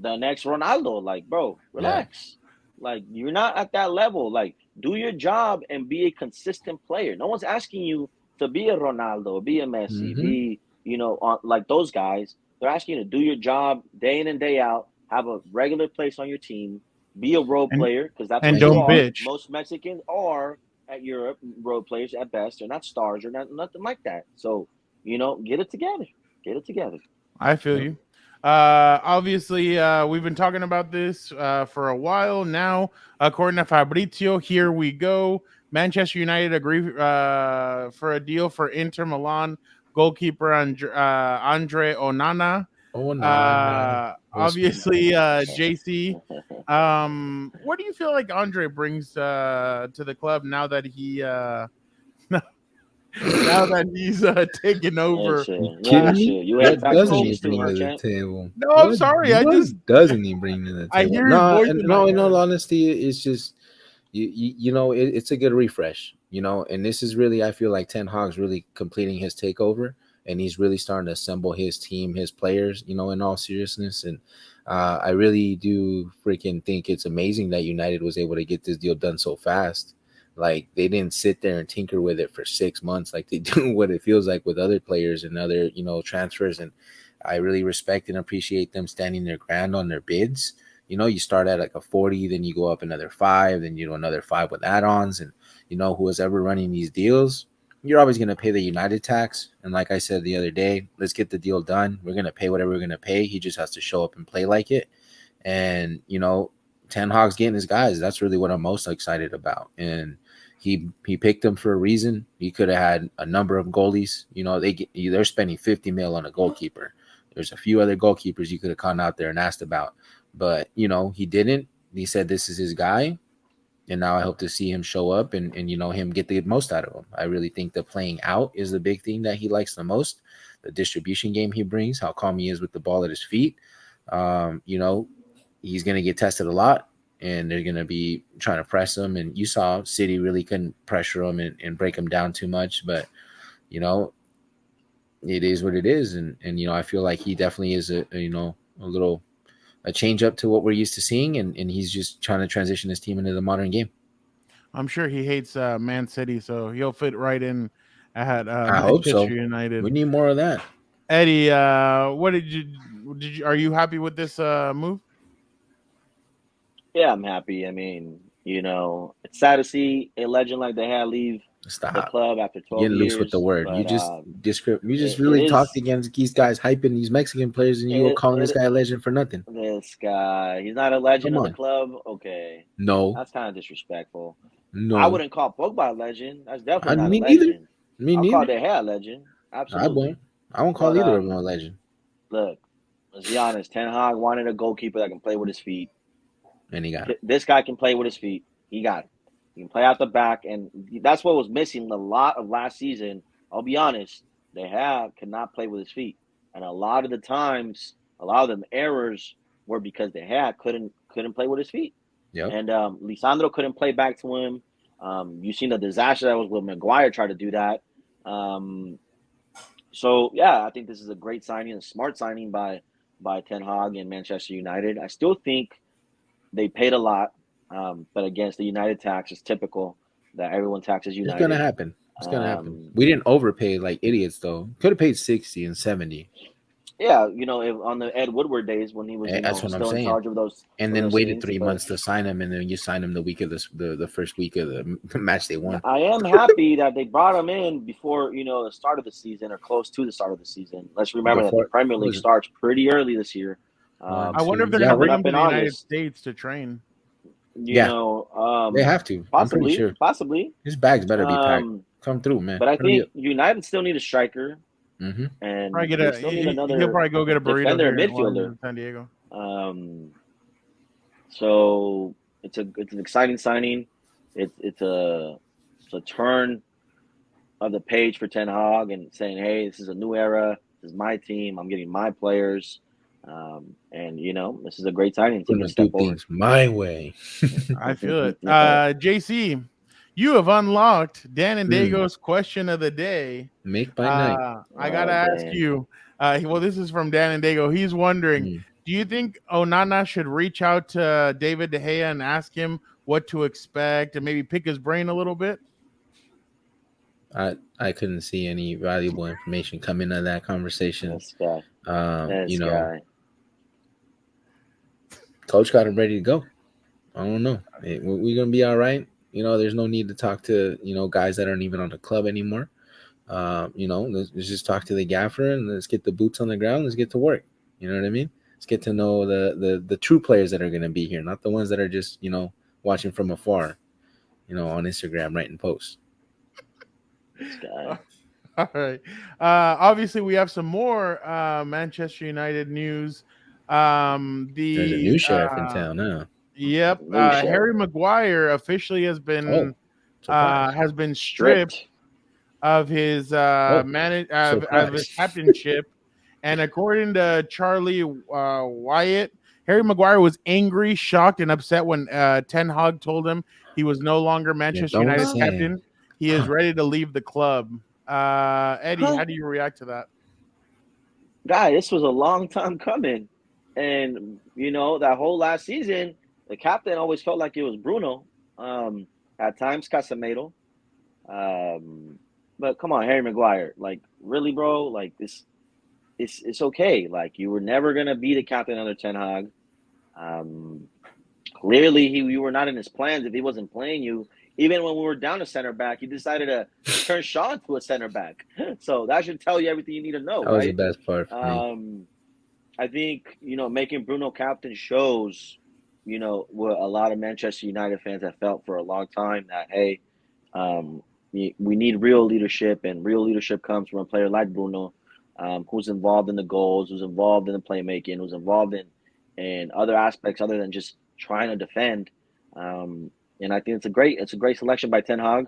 Speaker 3: the next Ronaldo. Like, bro, relax. Yeah. Like, you're not at that level. Like, do your job and be a consistent player. No one's asking you to be a Ronaldo, be a Messi, be, you know, like those guys. They're asking you to do your job day in and day out, have a regular place on your team, Be a role player, because that's
Speaker 1: and
Speaker 3: what you
Speaker 1: don't
Speaker 3: are.
Speaker 1: bitch.
Speaker 3: Most Mexicans are at Europe role players at best. They're not stars or nothing like that. So, get it together. Get it together.
Speaker 1: I feel you. Obviously, we've been talking about this for a while now. According to Fabrizio, here we go. Manchester United agree for a deal for Inter Milan goalkeeper Andre Onana.
Speaker 2: Oh, no.
Speaker 1: Obviously, JC. What do you feel like Andre brings to the club now that he now that he's taken over?
Speaker 2: Kidding me?
Speaker 3: You had
Speaker 2: What doesn't he
Speaker 3: expectations too,
Speaker 2: bring
Speaker 3: huh,
Speaker 2: to the
Speaker 3: champ?
Speaker 2: table?
Speaker 1: No, I'm sorry.
Speaker 2: What doesn't he bring to the
Speaker 1: I
Speaker 2: table?
Speaker 1: hear his
Speaker 2: No,
Speaker 1: voice
Speaker 2: and
Speaker 1: in my
Speaker 2: in all
Speaker 1: head.
Speaker 2: honesty, it's just it's a good refresh, and this is really, I feel like Ten Hag's really completing his takeover, and he's really starting to assemble his team, his players, in all seriousness. And I really do freaking think it's amazing that United was able to get this deal done so fast. Like, they didn't sit there and tinker with it for 6 months like they do what it feels like with other players and other, transfers. And I really respect and appreciate them standing their ground on their bids. You start at like a 40, then you go up another 5, then another 5 with add-ons. And who was ever running these deals, you're always going to pay the United tax. And like I said the other day, let's get the deal done. We're going to pay whatever we're going to pay. He just has to show up and play like it. And Ten Hag's getting his guys. That's really what I'm most excited about. And he picked them for a reason. He could have had a number of goalies. They're spending 50 mil on a goalkeeper. There's a few other goalkeepers you could have gone out there and asked about. But, he didn't. He said this is his guy. And now I hope to see him show up and him get the most out of him. I really think the playing out is the big thing that he likes the most. The distribution game he brings, how calm he is with the ball at his feet. He's going to get tested a lot, and they're going to be trying to press him. And you saw City really couldn't pressure him and break him down too much. But, it is what it is. And I feel like he definitely is a change up to what we're used to seeing, and he's just trying to transition his team into the modern game.
Speaker 1: I'm sure he hates Man City, so he'll fit right in at
Speaker 2: I hope so.
Speaker 1: Manchester United.
Speaker 2: We need more of that.
Speaker 1: Eddie, what did you? Are you happy with this move?
Speaker 3: Yeah, I'm happy. I mean, it's sad to see a legend like De Gea leave the club after 12
Speaker 2: Getting
Speaker 3: years.
Speaker 2: loose with the word.
Speaker 3: But,
Speaker 2: You just really talked against these guys hyping these Mexican players, and you were calling this guy a legend for nothing.
Speaker 3: This guy, he's not a legend of the club. Okay,
Speaker 2: no,
Speaker 3: that's kind of disrespectful.
Speaker 2: No,
Speaker 3: I wouldn't call Pogba a legend. That's definitely not a
Speaker 2: legend.
Speaker 3: I'll call De Gea a legend. Absolutely.
Speaker 2: I won't call either of them a legend.
Speaker 3: Look, let's be honest. Ten Hag wanted a goalkeeper that can play with his feet.
Speaker 2: And he got it.
Speaker 3: This guy can play with his feet. He got it. He can play out the back, and that's what was missing a lot of last season. I'll be honest. De Gea could not play with his feet. And a lot of the times, a lot of them errors were because De Gea couldn't play with his feet.
Speaker 2: Yep.
Speaker 3: And Lisandro couldn't play back to him. You've seen the disaster that was when Maguire tried to do that. So, yeah, I think this is a great signing, a smart signing by Ten Hag and Manchester United. I still think they paid a lot, but against the United tax, it's typical that everyone taxes United.
Speaker 2: It's going to happen. It's going to happen. We didn't overpay like idiots, though. Could have paid 60 and 70.
Speaker 3: Yeah, on the Ed Woodward days when he was still in charge of those.
Speaker 2: And then waited 3 months to sign him, and then you sign him the week of the first week of the match they won.
Speaker 3: I am happy that they brought him in before, the start of the season or close to the start of the season. Let's remember that the Premier League starts pretty early this year.
Speaker 1: I wonder if they're going to bring him to the United States to train.
Speaker 2: They have to.
Speaker 3: Possibly,
Speaker 2: I'm pretty sure.
Speaker 3: Possibly.
Speaker 2: His bags better be packed. Come through, man.
Speaker 3: But I think United still need a striker.
Speaker 2: Mm-hmm.
Speaker 3: And
Speaker 1: he'll probably go get a burrito
Speaker 3: defender, midfielder
Speaker 1: in San Diego.
Speaker 3: So it's an exciting signing. It's a turn of the page for Ten Hag and saying, hey, this is a new era. This is my team. I'm getting my players. And this is a great signing.
Speaker 2: I'm gonna do things my way.
Speaker 1: I feel it. JC, you have unlocked Dan and Dago's question of the day.
Speaker 2: Make by night.
Speaker 1: I gotta ask you. Well, this is from Dan and Dago. He's wondering, do you think Onana should reach out to David De Gea and ask him what to expect and maybe pick his brain a little bit?
Speaker 2: I couldn't see any valuable information coming out of that conversation.
Speaker 3: This guy.
Speaker 2: Coach got him ready to go. I don't know. We're gonna be all right. There's no need to talk to guys that aren't even on the club anymore. Let's just talk to the gaffer and let's get the boots on the ground. Let's get to work. You know what I mean? Let's get to know the true players that are gonna be here, not the ones that are just watching from afar. On Instagram writing posts.
Speaker 3: This guy.
Speaker 1: All right. Obviously, we have some more Manchester United news.
Speaker 2: There's a
Speaker 1: The
Speaker 2: new sheriff in town now.
Speaker 1: Yep,
Speaker 3: New sheriff.
Speaker 1: Harry Maguire officially has been
Speaker 2: Surprise.
Speaker 1: stripped of his of his captainship, and according to Charlie Wyatt, Harry Maguire was angry, shocked, and upset when Ten Hag told him he was no longer Manchester United's captain. He is ready to leave the club. Eddie, how do you react to that?
Speaker 3: Guy, this was a long time coming. And, that whole last season, the captain always felt like it was Bruno. At times, Casemiro. But come on, Harry Maguire. Like, really, bro? Like, it's okay. Like, you were never going to be the captain under Ten Hag. Clearly, you were not in his plans if he wasn't playing you. Even when we were down a center back, he decided to turn Shaw into a center back. So that should tell you everything you need to know,
Speaker 2: that
Speaker 3: right?
Speaker 2: was the best part for me.
Speaker 3: I think, making Bruno captain shows, what a lot of Manchester United fans have felt for a long time that, hey, we need real leadership, and real leadership comes from a player like Bruno, who's involved in the goals, who's involved in the playmaking, who's involved in other aspects other than just trying to defend. And I think it's a great selection by Ten Hag.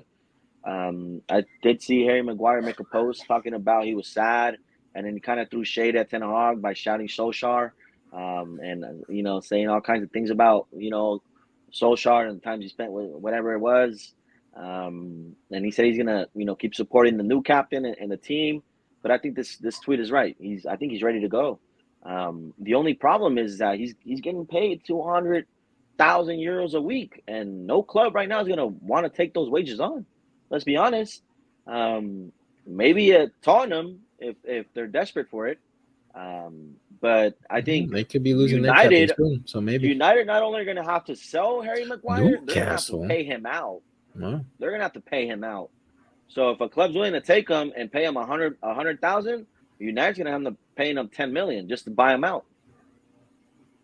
Speaker 3: I did see Harry Maguire make a post talking about he was sad, and then he kind of threw shade at Ten Hag by shouting Solskjaer, and saying all kinds of things about Solskjaer and the times he spent with whatever it was. And he said he's gonna keep supporting the new captain and the team. But I think this tweet is right. I think he's ready to go. The only problem is that he's getting paid 200,000 euros a week, and no club right now is gonna want to take those wages on. Let's be honest. Maybe at Tottenham if they're desperate for it. But I think
Speaker 2: they could be losing
Speaker 3: United.
Speaker 2: Their soon, so maybe
Speaker 3: United not only are going to have to sell Harry Maguire, they're going to have to pay him out.
Speaker 2: Wow.
Speaker 3: They're going to have to pay him out. So if a club's willing to take him and pay him 100,000, United's going to have to pay him 10 million just to buy him out.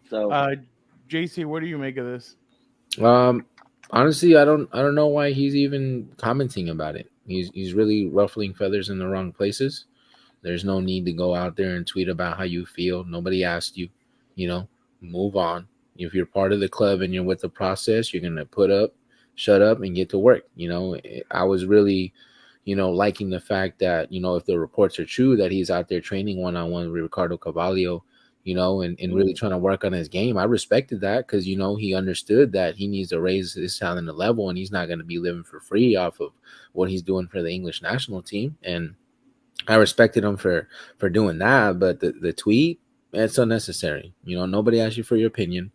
Speaker 3: So,
Speaker 1: JC, what do you make of this?
Speaker 2: Honestly, I don't know why he's even commenting about it. He's really ruffling feathers in the wrong places. There's no need to go out there and tweet about how you feel. Nobody asked you. Move on. If you're part of the club and you're with the process, you're gonna shut up, and get to work. I was really, liking the fact that if the reports are true that he's out there training one-on-one with Ricardo Carvalho, and really trying to work on his game. I respected that because, he understood that he needs to raise his talent level, and he's not going to be living for free off of what he's doing for the English national team. And I respected him for doing that. But the tweet, it's unnecessary. Nobody asked you for your opinion.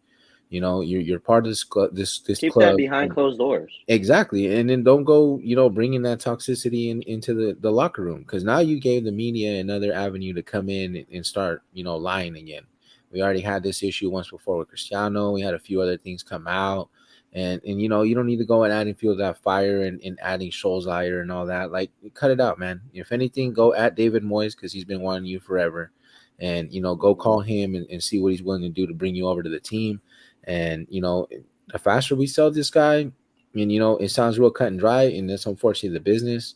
Speaker 2: You're part of this club. This
Speaker 3: keep
Speaker 2: club
Speaker 3: that behind closed doors.
Speaker 2: Exactly. And then don't go, bringing that toxicity into the locker room, because now you gave the media another avenue to come in and start, lying again. We already had this issue once before with Cristiano. We had a few other things come out. And you don't need to go and adding fuel to that fire and adding Solskjaer and all that. Like, cut it out, man. If anything, go at David Moyes, because he's been wanting you forever. And, go call him and see what he's willing to do to bring you over to the team. And, the faster we sell this guy, and, it sounds real cut and dry, and that's unfortunately the business.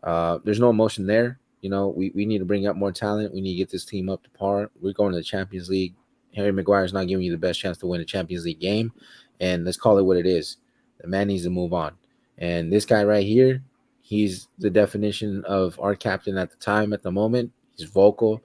Speaker 2: There's no emotion there. We need to bring up more talent. We need to get this team up to par. We're going to the Champions League. Harry Maguire is not giving you the best chance to win a Champions League game. And let's call it what it is. The man needs to move on. And this guy right here, he's the definition of our captain at the time, at the moment. He's vocal,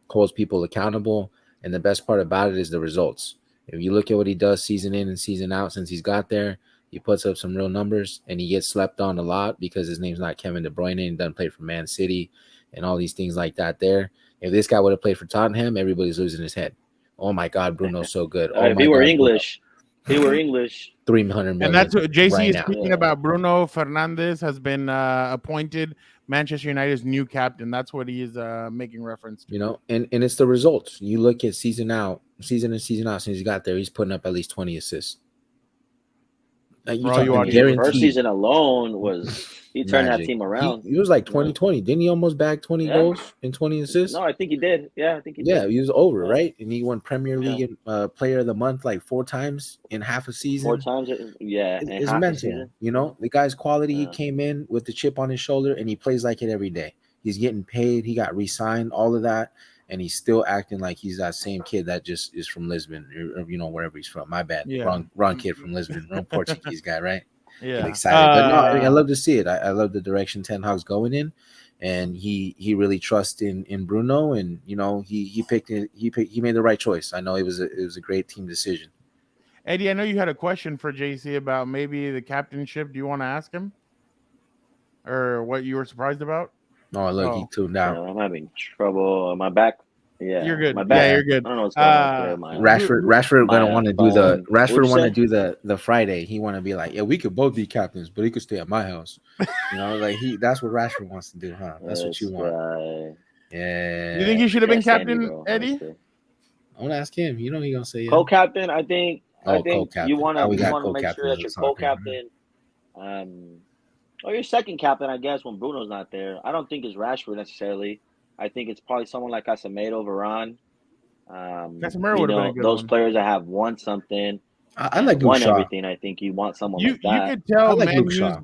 Speaker 2: holds people accountable. And the best part about it is the results. If you look at what he does season in and season out since he's got there, he puts up some real numbers, and he gets slept on a lot because his name's not Kevin De Bruyne and doesn't play for Man City and all these things like that there. If this guy would have played for Tottenham, everybody's losing his head. Oh, my God, Bruno's so good. Oh,
Speaker 3: if he were English, he were English.
Speaker 2: 300 million.
Speaker 1: And that's what JC
Speaker 2: right
Speaker 1: is
Speaker 2: now.
Speaker 1: speaking about. Bruno Fernandes has been appointed Manchester United's new captain. That's what he is making reference to.
Speaker 2: And it's the results. You look at season in, season out, since he got there, he's putting up at least 20 assists. You
Speaker 1: all you
Speaker 2: talking
Speaker 1: audience.
Speaker 2: guaranteed?
Speaker 3: First season alone was he turned that
Speaker 2: Magic.
Speaker 3: team around.
Speaker 2: He was like 2020. Didn't he almost bag 20 goals and 20 assists?
Speaker 3: No, I think he did. Yeah, I think he
Speaker 2: Yeah,
Speaker 3: did.
Speaker 2: he was over,
Speaker 3: Yeah.
Speaker 2: right? And he won Premier
Speaker 3: Yeah.
Speaker 2: League Player of the Month like 4 times in half a season.
Speaker 3: 4 times, yeah, in
Speaker 2: It's
Speaker 3: half a
Speaker 2: mental.
Speaker 3: season.
Speaker 2: You know, the guy's quality. He
Speaker 3: Yeah.
Speaker 2: came in with the chip on his shoulder, and he plays like it every day. He's getting paid. He got re-signed, all of that, and he's still acting like he's that same kid that just is from Lisbon, or you know, wherever he's from. My bad,
Speaker 1: Yeah.
Speaker 2: wrong kid from Lisbon, wrong Portuguese guy, right? Get
Speaker 1: Yeah.
Speaker 2: excited, but no, I love to see it. I love the direction Ten Hag's going in, and he really trusts in Bruno, and you know he made the right choice. I know it was a great team decision.
Speaker 1: Eddie, I know you had a question for JC about maybe the captainship. Do you want to ask him, or what you were surprised about?
Speaker 2: Oh, look, he tuned out.
Speaker 3: I'm having trouble. My back. Yeah,
Speaker 1: You're good.
Speaker 3: My back.
Speaker 1: Yeah, you're good.
Speaker 3: I don't know what's going on today. My
Speaker 2: Rashford gonna want to do the
Speaker 3: What'd you
Speaker 2: Rashford want to
Speaker 3: say?
Speaker 2: do the Friday. He want to be like, yeah, we could both be captains, but he could stay at my house. You know, like that's what Rashford wants to do, huh? That's what you want. Yeah.
Speaker 1: You think he should have been
Speaker 3: Can't stand
Speaker 1: captain,
Speaker 3: you, bro,
Speaker 1: Eddie?
Speaker 3: honestly.
Speaker 2: I want to ask him. You know, he gonna say yeah.
Speaker 3: Co-captain. I think
Speaker 2: co-captain.
Speaker 3: you want
Speaker 2: Now we
Speaker 3: to
Speaker 2: got
Speaker 3: make sure that
Speaker 2: co-captains
Speaker 3: your
Speaker 2: in soccer.
Speaker 3: co-captain, or your second captain, I guess, when Bruno's not there. I don't think it's Rashford necessarily. I think it's probably someone like Casemiro, Varane.
Speaker 1: Casemiro would have been a good
Speaker 3: those
Speaker 1: one.
Speaker 3: players that have won something.
Speaker 2: I like
Speaker 3: won
Speaker 2: Luke Shaw.
Speaker 3: everything. I think you want someone like that.
Speaker 1: You could tell
Speaker 2: I like Luke
Speaker 1: Man
Speaker 2: Shaw.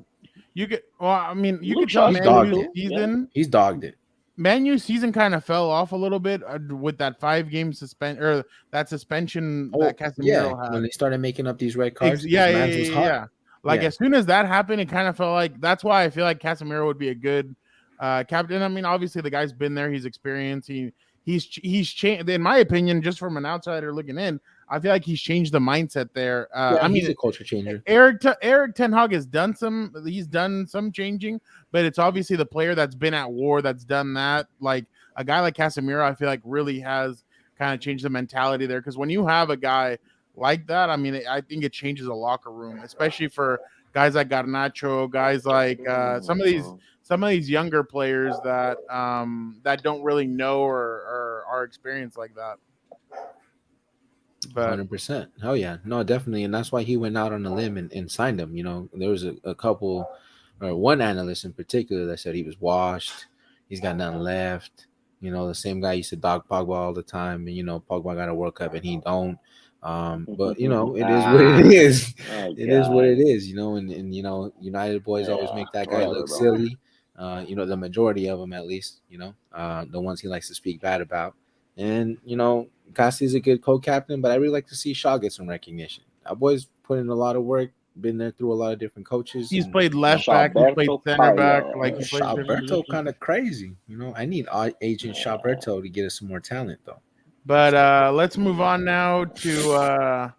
Speaker 1: You could. Well, I mean, you
Speaker 3: Luke
Speaker 1: could tell
Speaker 3: Shaw's
Speaker 1: Man
Speaker 2: dogged
Speaker 1: U's
Speaker 2: it.
Speaker 1: season.
Speaker 2: He's dogged it.
Speaker 1: Man U's season kind of fell off a little bit with that 5-game suspension or that suspension that Casemiro had.
Speaker 2: When they started making up these red cards,
Speaker 1: yeah. Like as soon as that happened, it kind of felt like that's why I feel like Casemiro would be a good captain. I mean, obviously the guy's been there, he's experienced, he's changed. In my opinion, just from an outsider looking in, I feel like he's changed the mindset there. I mean,
Speaker 2: he's a culture changer.
Speaker 1: Eric Ten Hag has done some changing, but it's obviously the player that's been at war that's done that. Like a guy like Casemiro, I feel like really has kind of changed the mentality there. Because when you have a guy like that, I mean, I think it changes a locker room, especially for guys like Garnacho, guys like some of these younger players that don't really know or are experienced like that. But
Speaker 2: 100%. Hell yeah. No, definitely. And that's why he went out on a limb and signed him. You know, there was a couple, or one analyst in particular that said he was washed. He's got nothing left. You know, the same guy used to dog Pogba all the time. And, you know, Pogba got a World Cup and he don't. But, you know, it is what it is. It is what it is, you know. And you know, United boys always make that guy look silly. You know, the majority of them, at least, you know, the ones he likes to speak bad about. And, you know, Cassie's a good co-captain, but I really like to see Shaw get some recognition. That boy's put in a lot of work, been there through a lot of different coaches.
Speaker 1: He's played left back, he's played center back. Like he plays
Speaker 2: Shawberto kind of crazy. You know, I need agent Shawberto to get us some more talent, though.
Speaker 1: But let's move on now to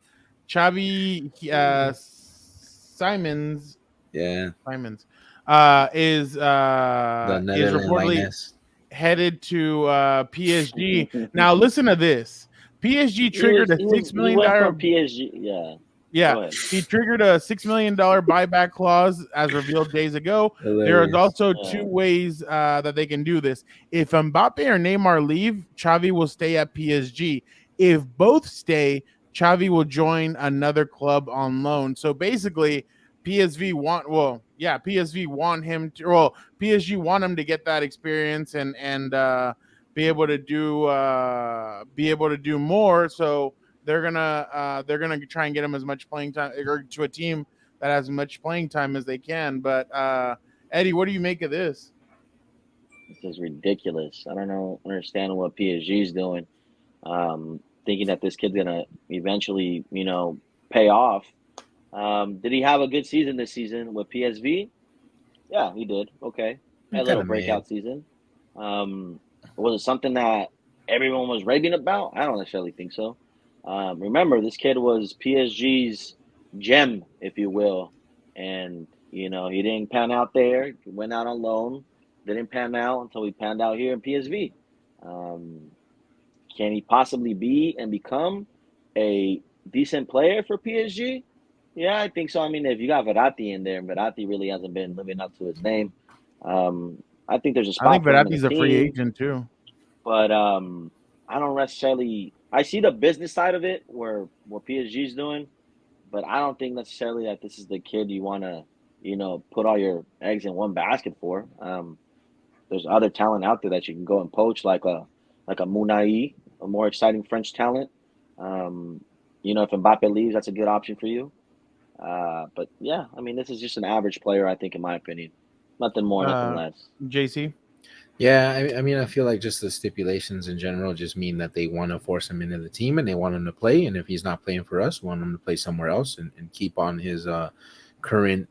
Speaker 1: Xavi Simons.
Speaker 2: Yeah.
Speaker 1: Simons is reportedly headed to PSG. Now listen to this. PSG triggered a $6 million
Speaker 3: from PSG.
Speaker 1: Yeah, he triggered a $6 million buyback clause as revealed days ago. Hilarious. There is also two ways that they can do this. If Mbappe or Neymar leave, Xavi will stay at PSG. If both stay, Xavi will join another club on loan. So basically, PSG want him to get that experience and be able to do more. So they're gonna try and get him as much playing time or to a team that has as much playing time as they can. But Eddie, what do you make of this?
Speaker 3: This is ridiculous. I don't understand what PSG is doing. Thinking that this kid's gonna eventually, you know, pay off. Did he have a good season this season with PSV? Yeah, he did. Okay, a little breakout season. Was it something that everyone was raving about? I don't necessarily think so. Remember, this kid was PSG's gem, if you will, and you know he didn't pan out there. He went out on loan, didn't pan out until he panned out here in PSV. Can he possibly be and become a decent player for PSG? Yeah, I think so. I mean, if you got Verratti in there, and Verratti really hasn't been living up to his name, I think there's a spot.
Speaker 1: I think Verratti's a free agent too,
Speaker 3: but I don't necessarily. I see the business side of it where PSG is doing, but I don't think necessarily that this is the kid you want to, put all your eggs in one basket for. There's other talent out there that you can go and poach, like a Munai, a more exciting French talent. If Mbappe leaves, that's a good option for you. But yeah, I mean, this is just an average player, I think, in my opinion. Nothing more, nothing less.
Speaker 1: JC.
Speaker 2: Yeah, I mean, I feel like just the stipulations in general just mean that they want to force him into the team and they want him to play. And if he's not playing for us, want him to play somewhere else and keep on his current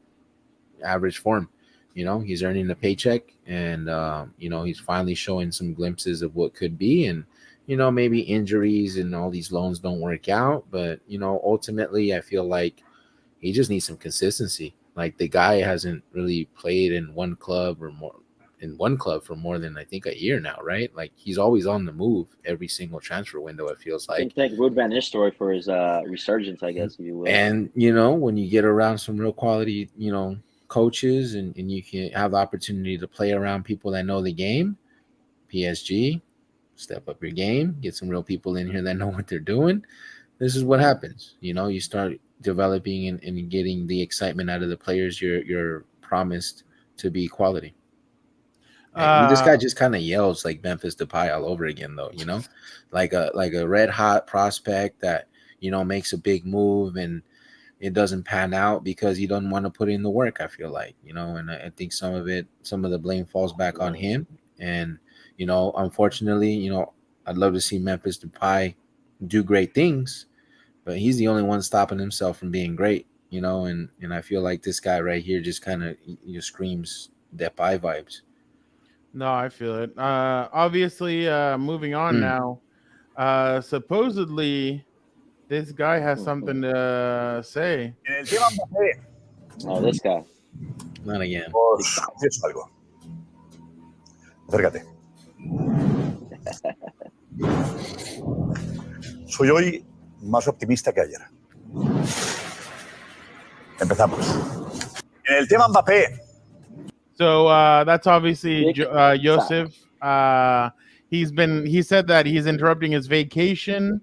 Speaker 2: average form. He's earning a paycheck and, he's finally showing some glimpses of what could be. And, maybe injuries and all these loans don't work out. But, ultimately, I feel like he just needs some consistency. Like the guy hasn't really played in one club for more than I think a year now, right? Like he's always on the move every single transfer window. It feels
Speaker 3: You
Speaker 2: like.
Speaker 3: can thank Ruud van Nistelrooy for his resurgence, I guess, if you will.
Speaker 2: And when you get around some real quality, coaches and you can have the opportunity to play around people that know the game, PSG, step up your game, get some real people in here that know what they're doing. This is what happens. You start developing and getting the excitement out of the players you're promised to be quality. This guy just kind of yells like Memphis Depay all over again, though. Like a red hot prospect that makes a big move and it doesn't pan out because he doesn't want to put in the work. I feel like and I think some of the blame falls back on him. And unfortunately, I'd love to see Memphis Depay do great things, but he's the only one stopping himself from being great. And I feel like this guy right here just kind of screams Depay vibes.
Speaker 1: No, I feel it. Obviously, moving on now. Supposedly, this guy has something to say.
Speaker 5: En el tema Mbappé,
Speaker 3: Oh, this guy.
Speaker 2: Not again.
Speaker 5: os confieso algo. Acércate. Soy hoy más optimista que ayer. Empezamos. En el tema Mbappé.
Speaker 1: So that's obviously Joseph. He said that he's interrupting his vacation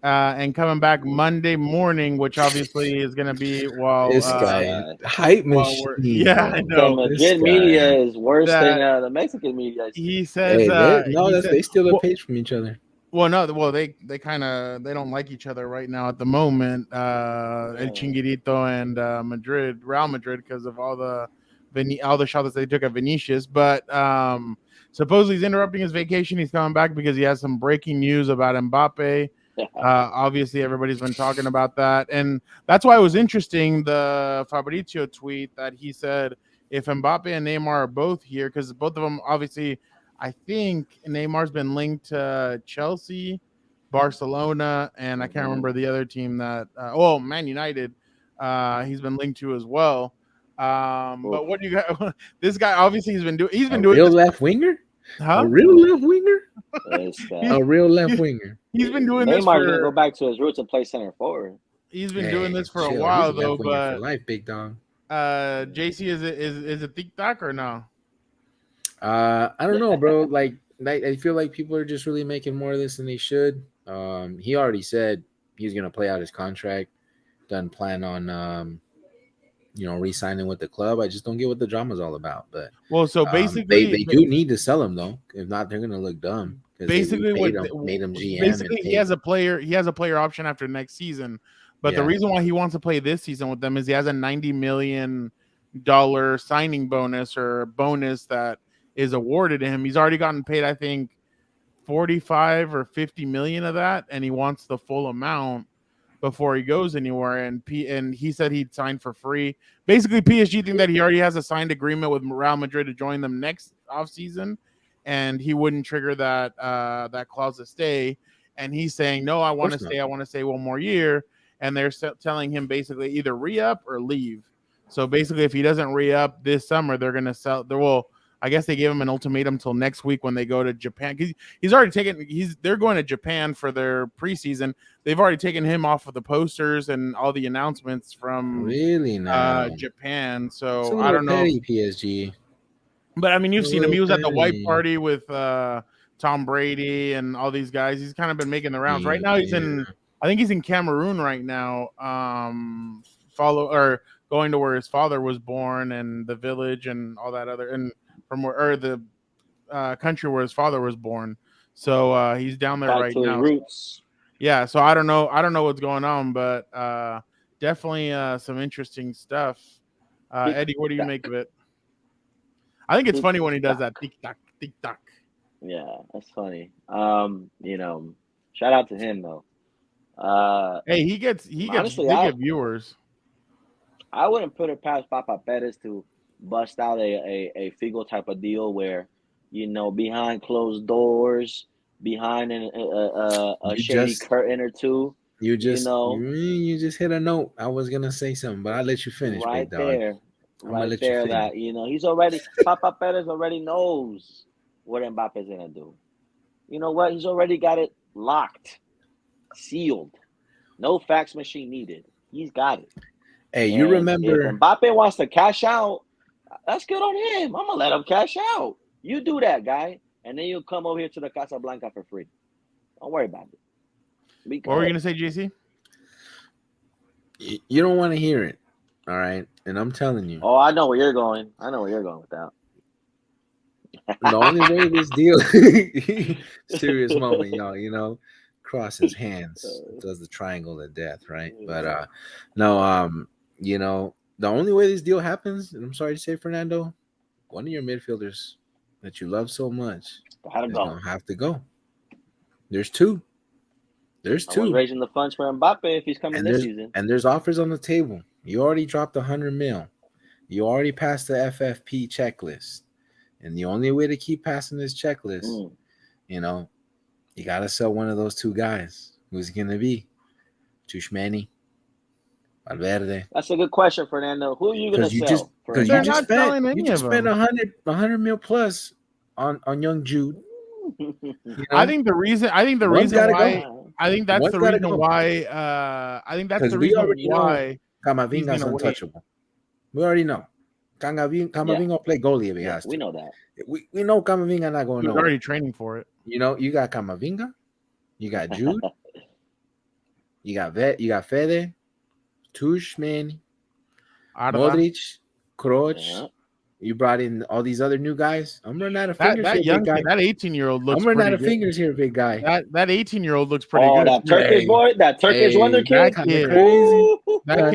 Speaker 1: and coming back Monday morning, which obviously is going to be
Speaker 2: this guy hype machine.
Speaker 1: Yeah, I know.
Speaker 3: The Madrid media is worse than the Mexican media.
Speaker 1: He says,
Speaker 2: they steal their page from each other.
Speaker 1: Well, no, they don't like each other right now at the moment. El Chinguirito and Real Madrid, because of all the shots that they took at Vinicius. But supposedly he's interrupting his vacation. He's coming back because he has some breaking news about Mbappe. Obviously, everybody's been talking about that. And that's why it was interesting, the Fabrizio tweet that he said, if Mbappe and Neymar are both here, because both of them, obviously, I think Neymar's been linked to Chelsea, Barcelona, and I can't remember the other team that, Man United, he's been linked to as well. But what do you got? This guy obviously he's been doing
Speaker 2: real left winger,
Speaker 1: huh?
Speaker 2: A real left winger, a real left winger.
Speaker 1: He's been doing
Speaker 3: Neymar's
Speaker 1: this for.
Speaker 3: Gonna go back to his roots and play center forward.
Speaker 1: He's been doing this for a while though. But
Speaker 2: for life, big dog.
Speaker 1: JC, is it Tic Tac or no?
Speaker 2: I don't know, bro. Like I feel like people are just really making more of this than they should. He already said he's gonna play out his contract. Doesn't plan on re-signing with the club. I just don't get what the drama's all about. But
Speaker 1: so basically,
Speaker 2: they do need to sell him though. If not, they're gonna look dumb.
Speaker 1: Basically,
Speaker 2: made him GM.
Speaker 1: Basically, he has a player option after next season. But the reason why he wants to play this season with them is he has a $90 million signing bonus or bonus that is awarded to him. He's already gotten paid, I think, 45 or 50 million of that, and he wants the full amount before he goes anywhere. And he said he'd sign for free. Basically, PSG think that he already has a signed agreement with Real Madrid to join them next offseason, and he wouldn't trigger that clause to stay. And he's saying, no, I want to stay. I want to stay one more year. And they're telling him basically either re-up or leave. So basically, if he doesn't re-up this summer, they're going to sell. I guess they gave him an ultimatum until next week when they go to Japan. He's already taken. They're going to Japan for their preseason. They've already taken him off of the posters and all the announcements from Japan. So I don't know.
Speaker 2: PSG.
Speaker 1: But I mean, you've seen him. He was at the white party with Tom Brady and all these guys. He's kind of been making the rounds. Right now, he's in I think he's in Cameroon right now. Going to where his father was born and the village and all that other and from where or the country where his father was born. So he's down there
Speaker 3: Back
Speaker 1: right
Speaker 3: to his
Speaker 1: now.
Speaker 3: roots.
Speaker 1: Yeah, so I don't know. I don't know what's going on, but definitely some interesting stuff. Eddie, what do you make of it? I think it's funny when he does that tic tac, tic tac.
Speaker 3: Yeah, that's funny. Shout out to him though.
Speaker 1: Hey, he gets
Speaker 3: Honestly,
Speaker 1: they get viewers.
Speaker 3: I wouldn't put it past Papa Perez to bust out a Figo type of deal where, behind closed doors, behind a shady curtain or two,
Speaker 2: you just hit a note. I was gonna say something, but I'll let you finish,
Speaker 3: right
Speaker 2: big dog.
Speaker 3: there, right there. That he's already Papa Perez already knows what Mbappe's gonna do. You know what? He's already got it locked, sealed. No fax machine needed. He's got it.
Speaker 2: Hey, you remember
Speaker 3: if Mbappe wants to cash out, that's good on him. I'm gonna let him cash out. You do that, guy, and then you'll come over here to the Casa Blanca for free. Don't worry about it.
Speaker 1: What were you gonna say, JC?
Speaker 2: You don't want to hear it, all right? And I'm telling you.
Speaker 3: Oh, I know where you're going. I know where you're going with that.
Speaker 2: The only way this deal, serious moment, y'all. Cross his hands, does the triangle of death, right? But no, the only way this deal happens, and I'm sorry to say, Fernando, one of your midfielders that you love so much is gonna have to go. There's two. There's two.
Speaker 3: I was raising the funds for Mbappe if he's coming this season.
Speaker 2: And there's offers on the table. You already dropped 100 mil. You already passed the FFP checklist. And the only way to keep passing this checklist, you gotta sell one of those two guys. Who's it gonna be? Tchouameni, Valverde.
Speaker 3: That's a good question, Fernando. Who are you gonna sell?
Speaker 1: Because you just
Speaker 2: spent 100 mil plus on young Jude.
Speaker 1: I think the reason why
Speaker 2: Camavinga's untouchable. We already know. Camavinga play goalie if he has to.
Speaker 3: We know that.
Speaker 2: We know Camavinga not going.
Speaker 1: He's already training for it.
Speaker 2: You got Camavinga, you got Jude, you got Fede, Tchouameni, Modric, Kroos. You brought in all these other new guys. I'm running out of fingers
Speaker 1: that
Speaker 2: here, big guy.
Speaker 1: That 18-year-old looks.
Speaker 2: I'm running out of fingers here, big guy.
Speaker 1: That 18-year-old looks pretty good.
Speaker 3: That Turkish boy, that Turkish wonder kid.
Speaker 1: That kid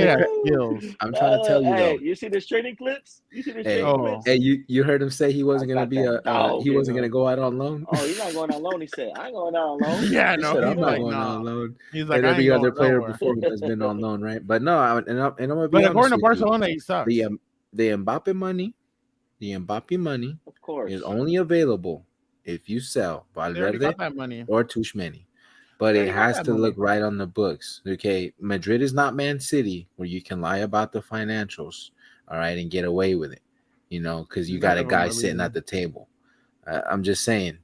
Speaker 1: has skills.
Speaker 2: I'm trying to tell you though.
Speaker 3: You see the training clips?
Speaker 2: Hey, you heard him say he wasn't gonna be he wasn't gonna go out on loan.
Speaker 3: Oh, he's not going on loan. He said, "I ain't going out on loan."
Speaker 1: Yeah,
Speaker 2: he
Speaker 1: no,
Speaker 2: said, I'm not going out on loan.
Speaker 1: He's like,
Speaker 2: every other player before him has been on loan, right? But no, I'm gonna be honest
Speaker 1: according to Barcelona, he sucks.
Speaker 2: The Mbappe money. The Mbappe money,
Speaker 3: of course,
Speaker 2: is only available if you sell Valverde or Tchouameni. But it has to look right on the books. Okay, Madrid is not Man City where you can lie about the financials, all right, and get away with it, because you got a guy sitting at the table. I'm just saying,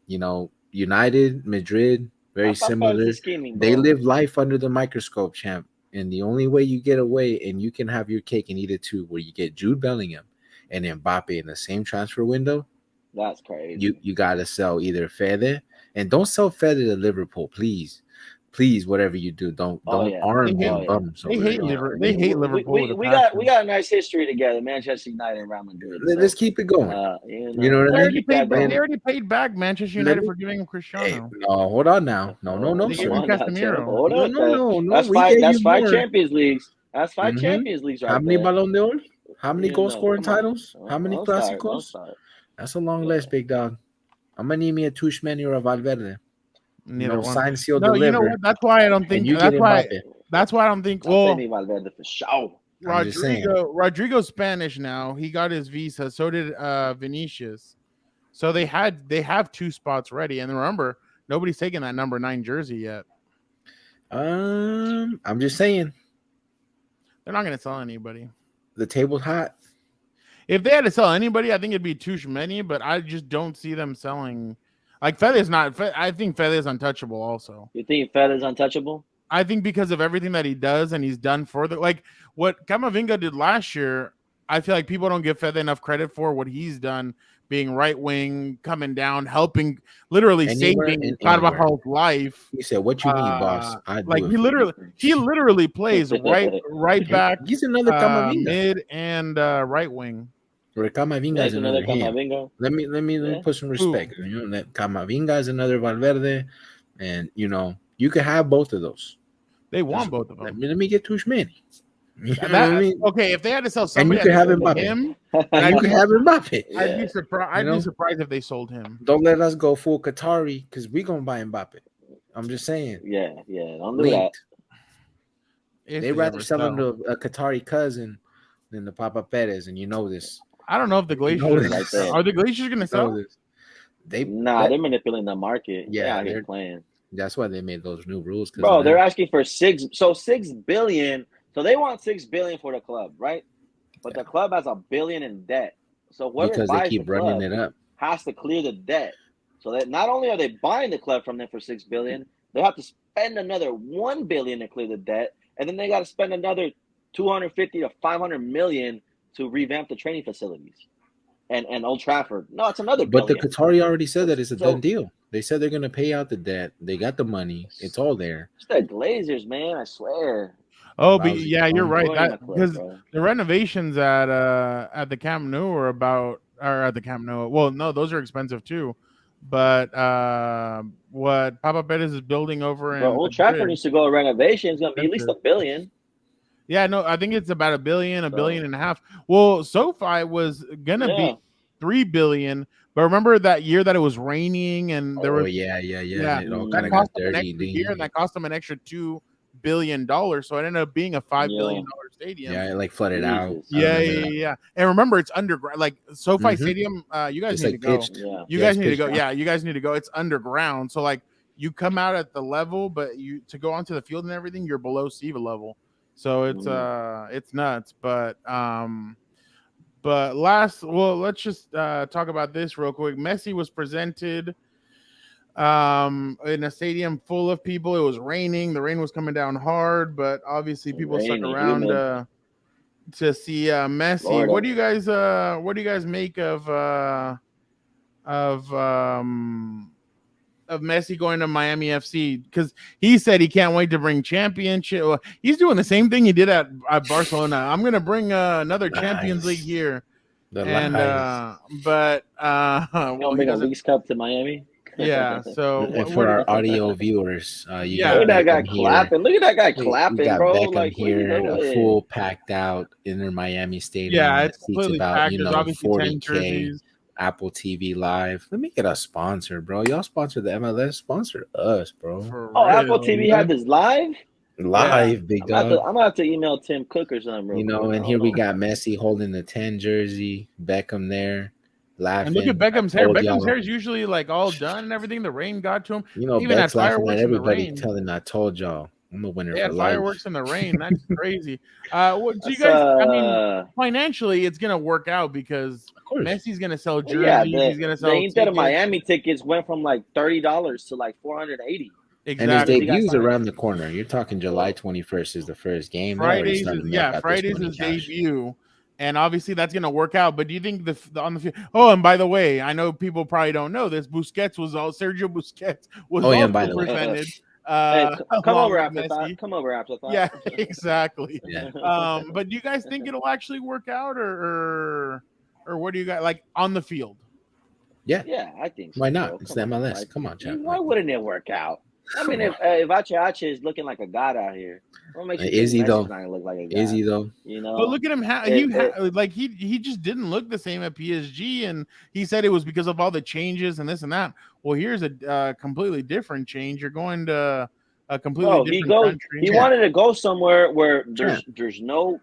Speaker 2: United, Madrid, very similar. They live life under the microscope, champ. And the only way you get away and you can have your cake and eat it too, where you get Jude Bellingham and Mbappe in the same transfer window.
Speaker 3: That's crazy.
Speaker 2: You gotta sell either Fede, and don't sell Fede to Liverpool, please. Please, whatever you do, don't arm him bums.
Speaker 1: They hate Liverpool.
Speaker 3: We got a nice history together, Manchester United and Real Madrid.
Speaker 2: Let's keep it going. You know what I mean?
Speaker 1: They already paid back Manchester United for giving him Cristiano.
Speaker 2: Hey, no, hold on now. No, sir.
Speaker 3: No. That's five Champions Leagues. That's five Champions Leagues right
Speaker 2: How many
Speaker 3: there.
Speaker 2: Ballon d'Or? How many goal scoring titles? How many Clásicos? That's a long list, big dog. I'm gonna need me a Tchouameni or a Valverde.
Speaker 1: Neither one.
Speaker 2: Sign, seal,
Speaker 1: deliver. You know what? That's why I don't think. That's why I don't think. Well,
Speaker 3: Valverde for sure.
Speaker 1: Rodrigo's Spanish now. He got his visa. So did Vinicius. So they have two spots ready. And remember, nobody's taking that number 9 jersey yet.
Speaker 2: I'm just saying.
Speaker 1: They're not gonna sell anybody.
Speaker 2: The table's hot.
Speaker 1: If they had to sell anybody, I think it'd be Tchouameni, but I just don't see them selling. Like Fede's not. I think Fede is untouchable. Also,
Speaker 3: you think Fede is untouchable?
Speaker 1: I think because of everything that he does and he's done for what Camavinga did last year. I feel like people don't give Fede enough credit for what he's done, being right wing, coming down, helping, literally
Speaker 2: Anywhere
Speaker 1: saving
Speaker 2: and anywhere.
Speaker 1: Carvajal's life.
Speaker 2: He said, "What you need, boss? I
Speaker 1: Like
Speaker 2: do it."
Speaker 1: he literally plays right back,
Speaker 2: He's another Camavinga.
Speaker 1: mid and right wing.
Speaker 2: Or Camavinga is another him. Let me put some respect.
Speaker 1: Ooh.
Speaker 2: You know, that Camavinga is another Valverde, and you know you could have both of those.
Speaker 1: They want both of them.
Speaker 2: Let me get Tushmani. You know what I mean?
Speaker 1: Okay, if they had to sell somebody,
Speaker 2: and you could have Mbappe.
Speaker 1: Him,
Speaker 2: and you could have Mbappe.
Speaker 1: I'd be surprised. I'd be surprised if they sold him.
Speaker 2: Don't let us go full Qatari because we gonna buy Mbappe. I'm just saying.
Speaker 3: Yeah, don't do that.
Speaker 2: They'd rather sell him to a Qatari cousin than the Papa Perez, and you know this.
Speaker 1: I don't know if the Glaciers are the Glaciers going to sell
Speaker 2: this.
Speaker 3: They're manipulating the market.
Speaker 2: Yeah,
Speaker 3: they're playing.
Speaker 2: That's why they made those new rules.
Speaker 3: Bro, they're asking for $6 billion. So they want $6 billion for the club, right? But the club has $1 billion in debt. So
Speaker 2: because they keep running it up,
Speaker 3: has to clear the debt. So that not only are they buying the club from them for $6 billion, they have to spend another $1 billion to clear the debt, and then they got to spend another 250 to 500 million to revamp the training facilities and Old Trafford. No, it's another
Speaker 2: billion. But the Qatari already said that it's a done deal. They said they're going to pay out the debt. They got the money. It's all there.
Speaker 3: It's the Glazers, man. I swear.
Speaker 1: Oh, but yeah, you're right. Because the renovations at the Camp Nou are at the Camp Nou. Well, no, those are expensive too. But what Papa Perez is building over in
Speaker 3: Old Trafford needs to go renovation. It's going to be at least $1 billion.
Speaker 1: Yeah, no, I think it's about $1 billion, $1.5 billion. Well, SoFi was gonna be $3 billion, but remember that year that it was raining and there was
Speaker 2: it all kind of got dirty.
Speaker 1: And that cost them an extra $2 billion, so it ended up being a $5 billion stadium.
Speaker 2: Yeah, it like flooded out.
Speaker 1: Yeah. And remember, it's underground. Like SoFi Stadium, you guys need to go.
Speaker 3: Yeah.
Speaker 1: You guys need to go. Yeah, you guys need to go. It's underground, so like you come out at the level, but to go onto the field and everything, you're below sea level. So it's nuts, but let's just talk about this real quick. Messi was presented in a stadium full of people. It was raining. The rain was coming down hard, but obviously people stuck around to see Messi. Florida. What do you guys make of Messi going to Miami FC? Because he said he can't wait to bring championship. Well, he's doing the same thing he did at Barcelona. I'm going to bring another Champions League here. But
Speaker 3: bring a Leagues Cup to Miami.
Speaker 1: Yeah. So
Speaker 2: and for our audio viewers,
Speaker 3: look at that guy clapping. Look at that guy clapping, bro.
Speaker 2: Beckham
Speaker 3: like
Speaker 2: here, a full packed out Inter Miami Stadium.
Speaker 1: Yeah, it's completely
Speaker 2: about
Speaker 1: packed.
Speaker 2: 40K. Apple TV Live. Let me get a sponsor, bro. Y'all sponsor the MLS. Sponsor us, bro.
Speaker 3: Apple TV had this live,
Speaker 2: big dog.
Speaker 3: I'm gonna have to email Tim Cook or something.
Speaker 2: And here we got Messi holding the 10 jersey, Beckham there, laughing.
Speaker 1: And look at Beckham's hair. Beckham's hair is usually like all done and everything. The rain got to him. Even
Speaker 2: Beck's
Speaker 1: at fireworks
Speaker 2: at everybody,
Speaker 1: in the rain.
Speaker 2: telling I told y'all. I'm a winner
Speaker 1: for
Speaker 2: life.
Speaker 1: Fireworks in the rain. That's crazy. What do you guys? I mean, financially, it's gonna work out because Messi's gonna sell jerseys. He's gonna sell.
Speaker 3: The Inter Miami tickets went from like $30 to like $480.
Speaker 2: Exactly. And his debut's around the corner. You're talking July 21st is the first game.
Speaker 1: Fridays is his debut. And obviously that's going to work out. But do you think on the field? Oh, and by the way, I know people probably don't know this. Sergio Busquets was also presented.
Speaker 3: Come over after thought. Come over after thought.
Speaker 1: Yeah, exactly. But do you guys think it'll actually work out, or what do you guys like on the field?
Speaker 3: Yeah, I think so.
Speaker 2: Why not? It's the MLS. Come on, Chad.
Speaker 3: Why wouldn't it work out? I mean, if Ache is looking like a god out here,
Speaker 2: is he though?
Speaker 3: Look like a god,
Speaker 2: is he though?
Speaker 1: But look at him. He just didn't look the same at PSG, and he said it was because of all the changes and this and that. Well, here's a completely different change. You're going to a completely different country.
Speaker 3: He wanted to go somewhere where there's no.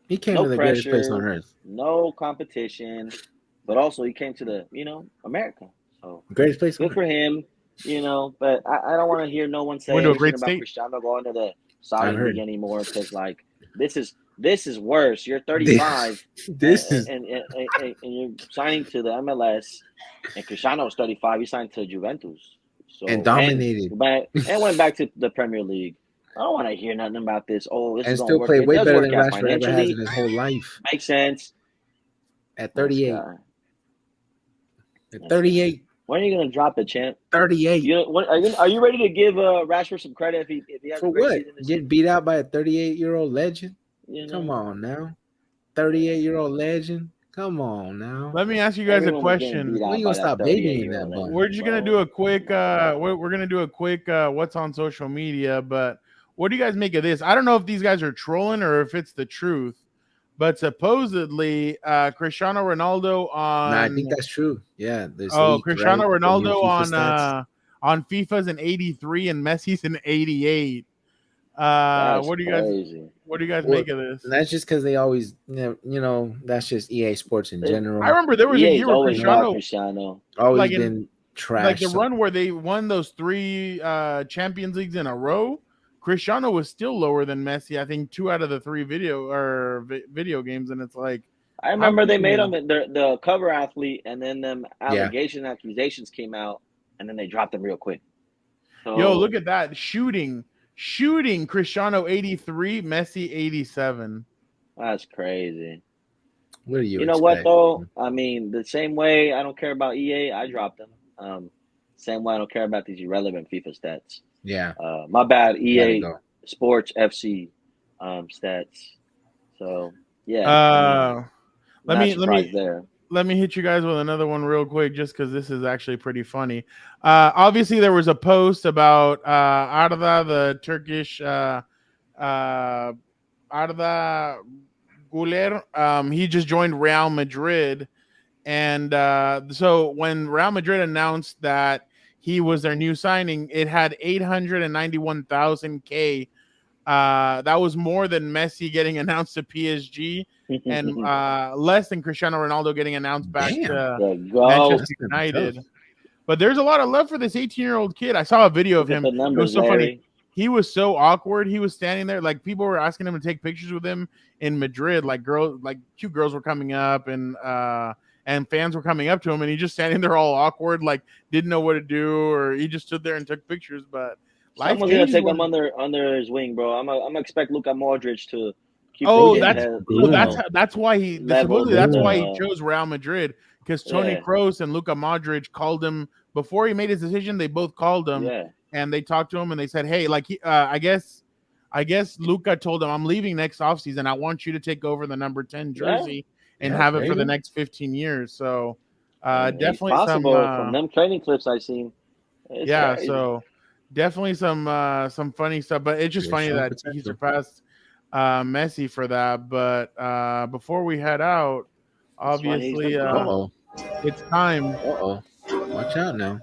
Speaker 2: He came to the greatest place on earth.
Speaker 3: No competition, but also he came to the America. So
Speaker 2: greatest place.
Speaker 3: Good for him. But I don't want to hear no one say about Cristiano going to the Saudi League anymore because this is worse. You're 35. and you're signing to the MLS, and Cristiano's 35. He signed to Juventus,
Speaker 2: and dominated,
Speaker 3: and went back to the Premier League. I don't want to hear nothing about this. Oh, this
Speaker 2: and
Speaker 3: is
Speaker 2: still play way better than Rashford ever has in his whole life.
Speaker 3: Makes sense.
Speaker 2: At 38.
Speaker 3: This guy.
Speaker 2: At 38.
Speaker 3: When are you gonna drop the champ?
Speaker 2: 38.
Speaker 3: Are you ready to give Rashford some credit if he has
Speaker 2: For
Speaker 3: a great
Speaker 2: what?
Speaker 3: season this
Speaker 2: Get
Speaker 3: season?
Speaker 2: beat out by a 38-year-old legend?
Speaker 3: You know?
Speaker 2: Come on now. 38-year-old legend? Come on now.
Speaker 1: Let me ask you guys a
Speaker 3: Everyone was getting
Speaker 1: question.
Speaker 3: beat
Speaker 2: When
Speaker 3: out
Speaker 2: you
Speaker 3: by
Speaker 2: gonna stop
Speaker 3: that
Speaker 2: babying that
Speaker 3: 38-year-old
Speaker 2: bun?
Speaker 1: We're just gonna do a quick we're gonna do a quick what's on social media, but what do you guys make of this? I don't know if these guys are trolling or if it's the truth, but supposedly Cristiano Ronaldo on
Speaker 2: Nah, I think that's true. Yeah, this
Speaker 1: Cristiano
Speaker 2: right? The new
Speaker 1: Ronaldo
Speaker 2: FIFA stats.
Speaker 1: on FIFA's an 83 and Messi's an 88.
Speaker 3: That's
Speaker 1: what do you
Speaker 3: crazy.
Speaker 1: guys make of this?
Speaker 2: And that's just because they always, that's just EA Sports in general.
Speaker 1: I remember there was a
Speaker 3: EA's
Speaker 1: year where
Speaker 3: always
Speaker 1: Cristiano
Speaker 3: Cristiano.
Speaker 2: Always
Speaker 1: like
Speaker 2: been trash.
Speaker 1: like the run where they won those 3 Champions Leagues in a row. Cristiano was still lower than Messi. I think 2 out of the 3 video games, and it's like
Speaker 3: I remember they made him the cover athlete, and then them accusations came out, and then they dropped him real quick. So,
Speaker 1: yo, look at that shooting Cristiano 83, Messi 87.
Speaker 3: That's crazy.
Speaker 2: What do you
Speaker 3: know
Speaker 2: expect?
Speaker 3: what though? I mean, the same way I don't care about EA, I dropped them. Same way I don't care about these irrelevant FIFA stats.
Speaker 2: Yeah.
Speaker 3: My bad, EA Sports FC stats. So yeah.
Speaker 1: Let me hit you guys with another one real quick, just because this is actually pretty funny. Obviously, there was a post about Arda, the Turkish Arda Güler. He just joined Real Madrid, and so when Real Madrid announced that he was their new signing, it had 891,000 K. That was more than Messi getting announced to PSG, and less than Cristiano Ronaldo getting announced back to Manchester United. But there's a lot of love for this 18-year-old kid. I saw a video of him. It was so funny. He was so awkward. He was standing there, like people were asking him to take pictures with him in Madrid. Like cute girls were coming up, and fans were coming up to him, and he just standing there all awkward, like didn't know what to do, or he just stood there and took pictures. But
Speaker 3: someone's gonna take him under his wing, bro. I'm gonna expect Luka Modric to keep.
Speaker 1: That's why he chose Real Madrid, because Toni Kroos and Luka Modric called him before he made his decision. They both called him, and they talked to him, and they said, "Hey, like I guess Luka told him, I'm leaving next offseason. I want you to take over the number 10 jersey and have it for the next 15 years." So definitely
Speaker 3: possible from them training clips I've seen. Crazy.
Speaker 1: So definitely some funny stuff, but it's just funny that he surpassed Messi for that. But before we head out, obviously it's time.
Speaker 2: Watch out now.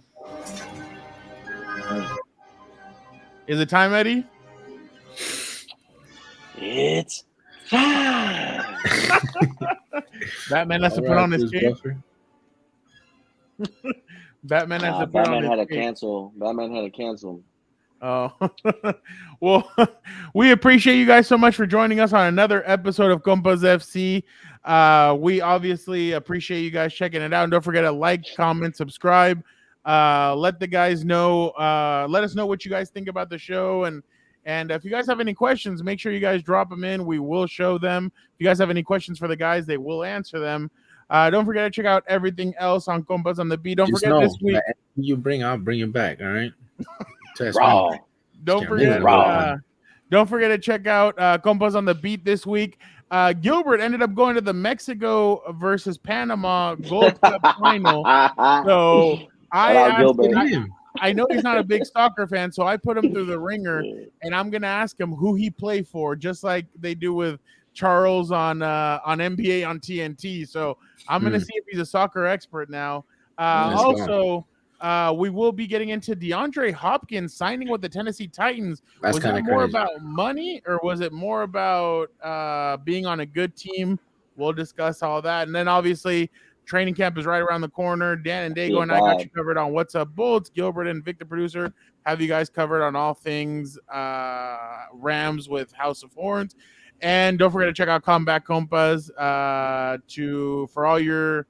Speaker 1: Is it time, Eddie?
Speaker 3: It's time.
Speaker 1: Batman has to put on his cape. Batman had to cancel.
Speaker 3: Batman had to cancel.
Speaker 1: Oh, well, we appreciate you guys so much for joining us on another episode of Compas FC. We obviously appreciate you guys checking it out. And don't forget to like, comment, subscribe. Let the guys know. Let us know what you guys think about the show. And if you guys have any questions, make sure you guys drop them in. We will show them. If you guys have any questions for the guys, they will answer them. Don't forget to check out everything else on Compas on the Beat. Don't forget this week.
Speaker 2: You bring, I'll bring you back. All right.
Speaker 1: Don't forget to check out Compas on the Beat this week. Gilbert ended up going to the Mexico versus Panama Gold Cup final. So I know he's not a big soccer fan, so I put him through the ringer, and I'm gonna ask him who he played for, just like they do with Charles on NBA on TNT. So I'm gonna see if he's a soccer expert now. We will be getting into DeAndre Hopkins signing with the Tennessee Titans. Was it more about money, or was it more about being on a good team? We'll discuss all that. And then obviously training camp is right around the corner. Dan and Dago and I got you covered on What's Up Bolts. Gilbert and Vic, the producer, have you guys covered on all things Rams with House of Horns. And don't forget to check out Combat Compas for all your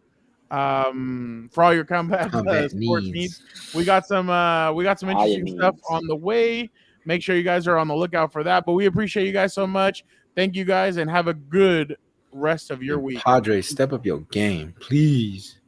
Speaker 1: combat sports needs. We got some interesting stuff on the way. Make sure you guys are on the lookout for that. But we appreciate you guys so much. Thank you guys, and have a good rest of your week.
Speaker 2: Padres, step up your game, please.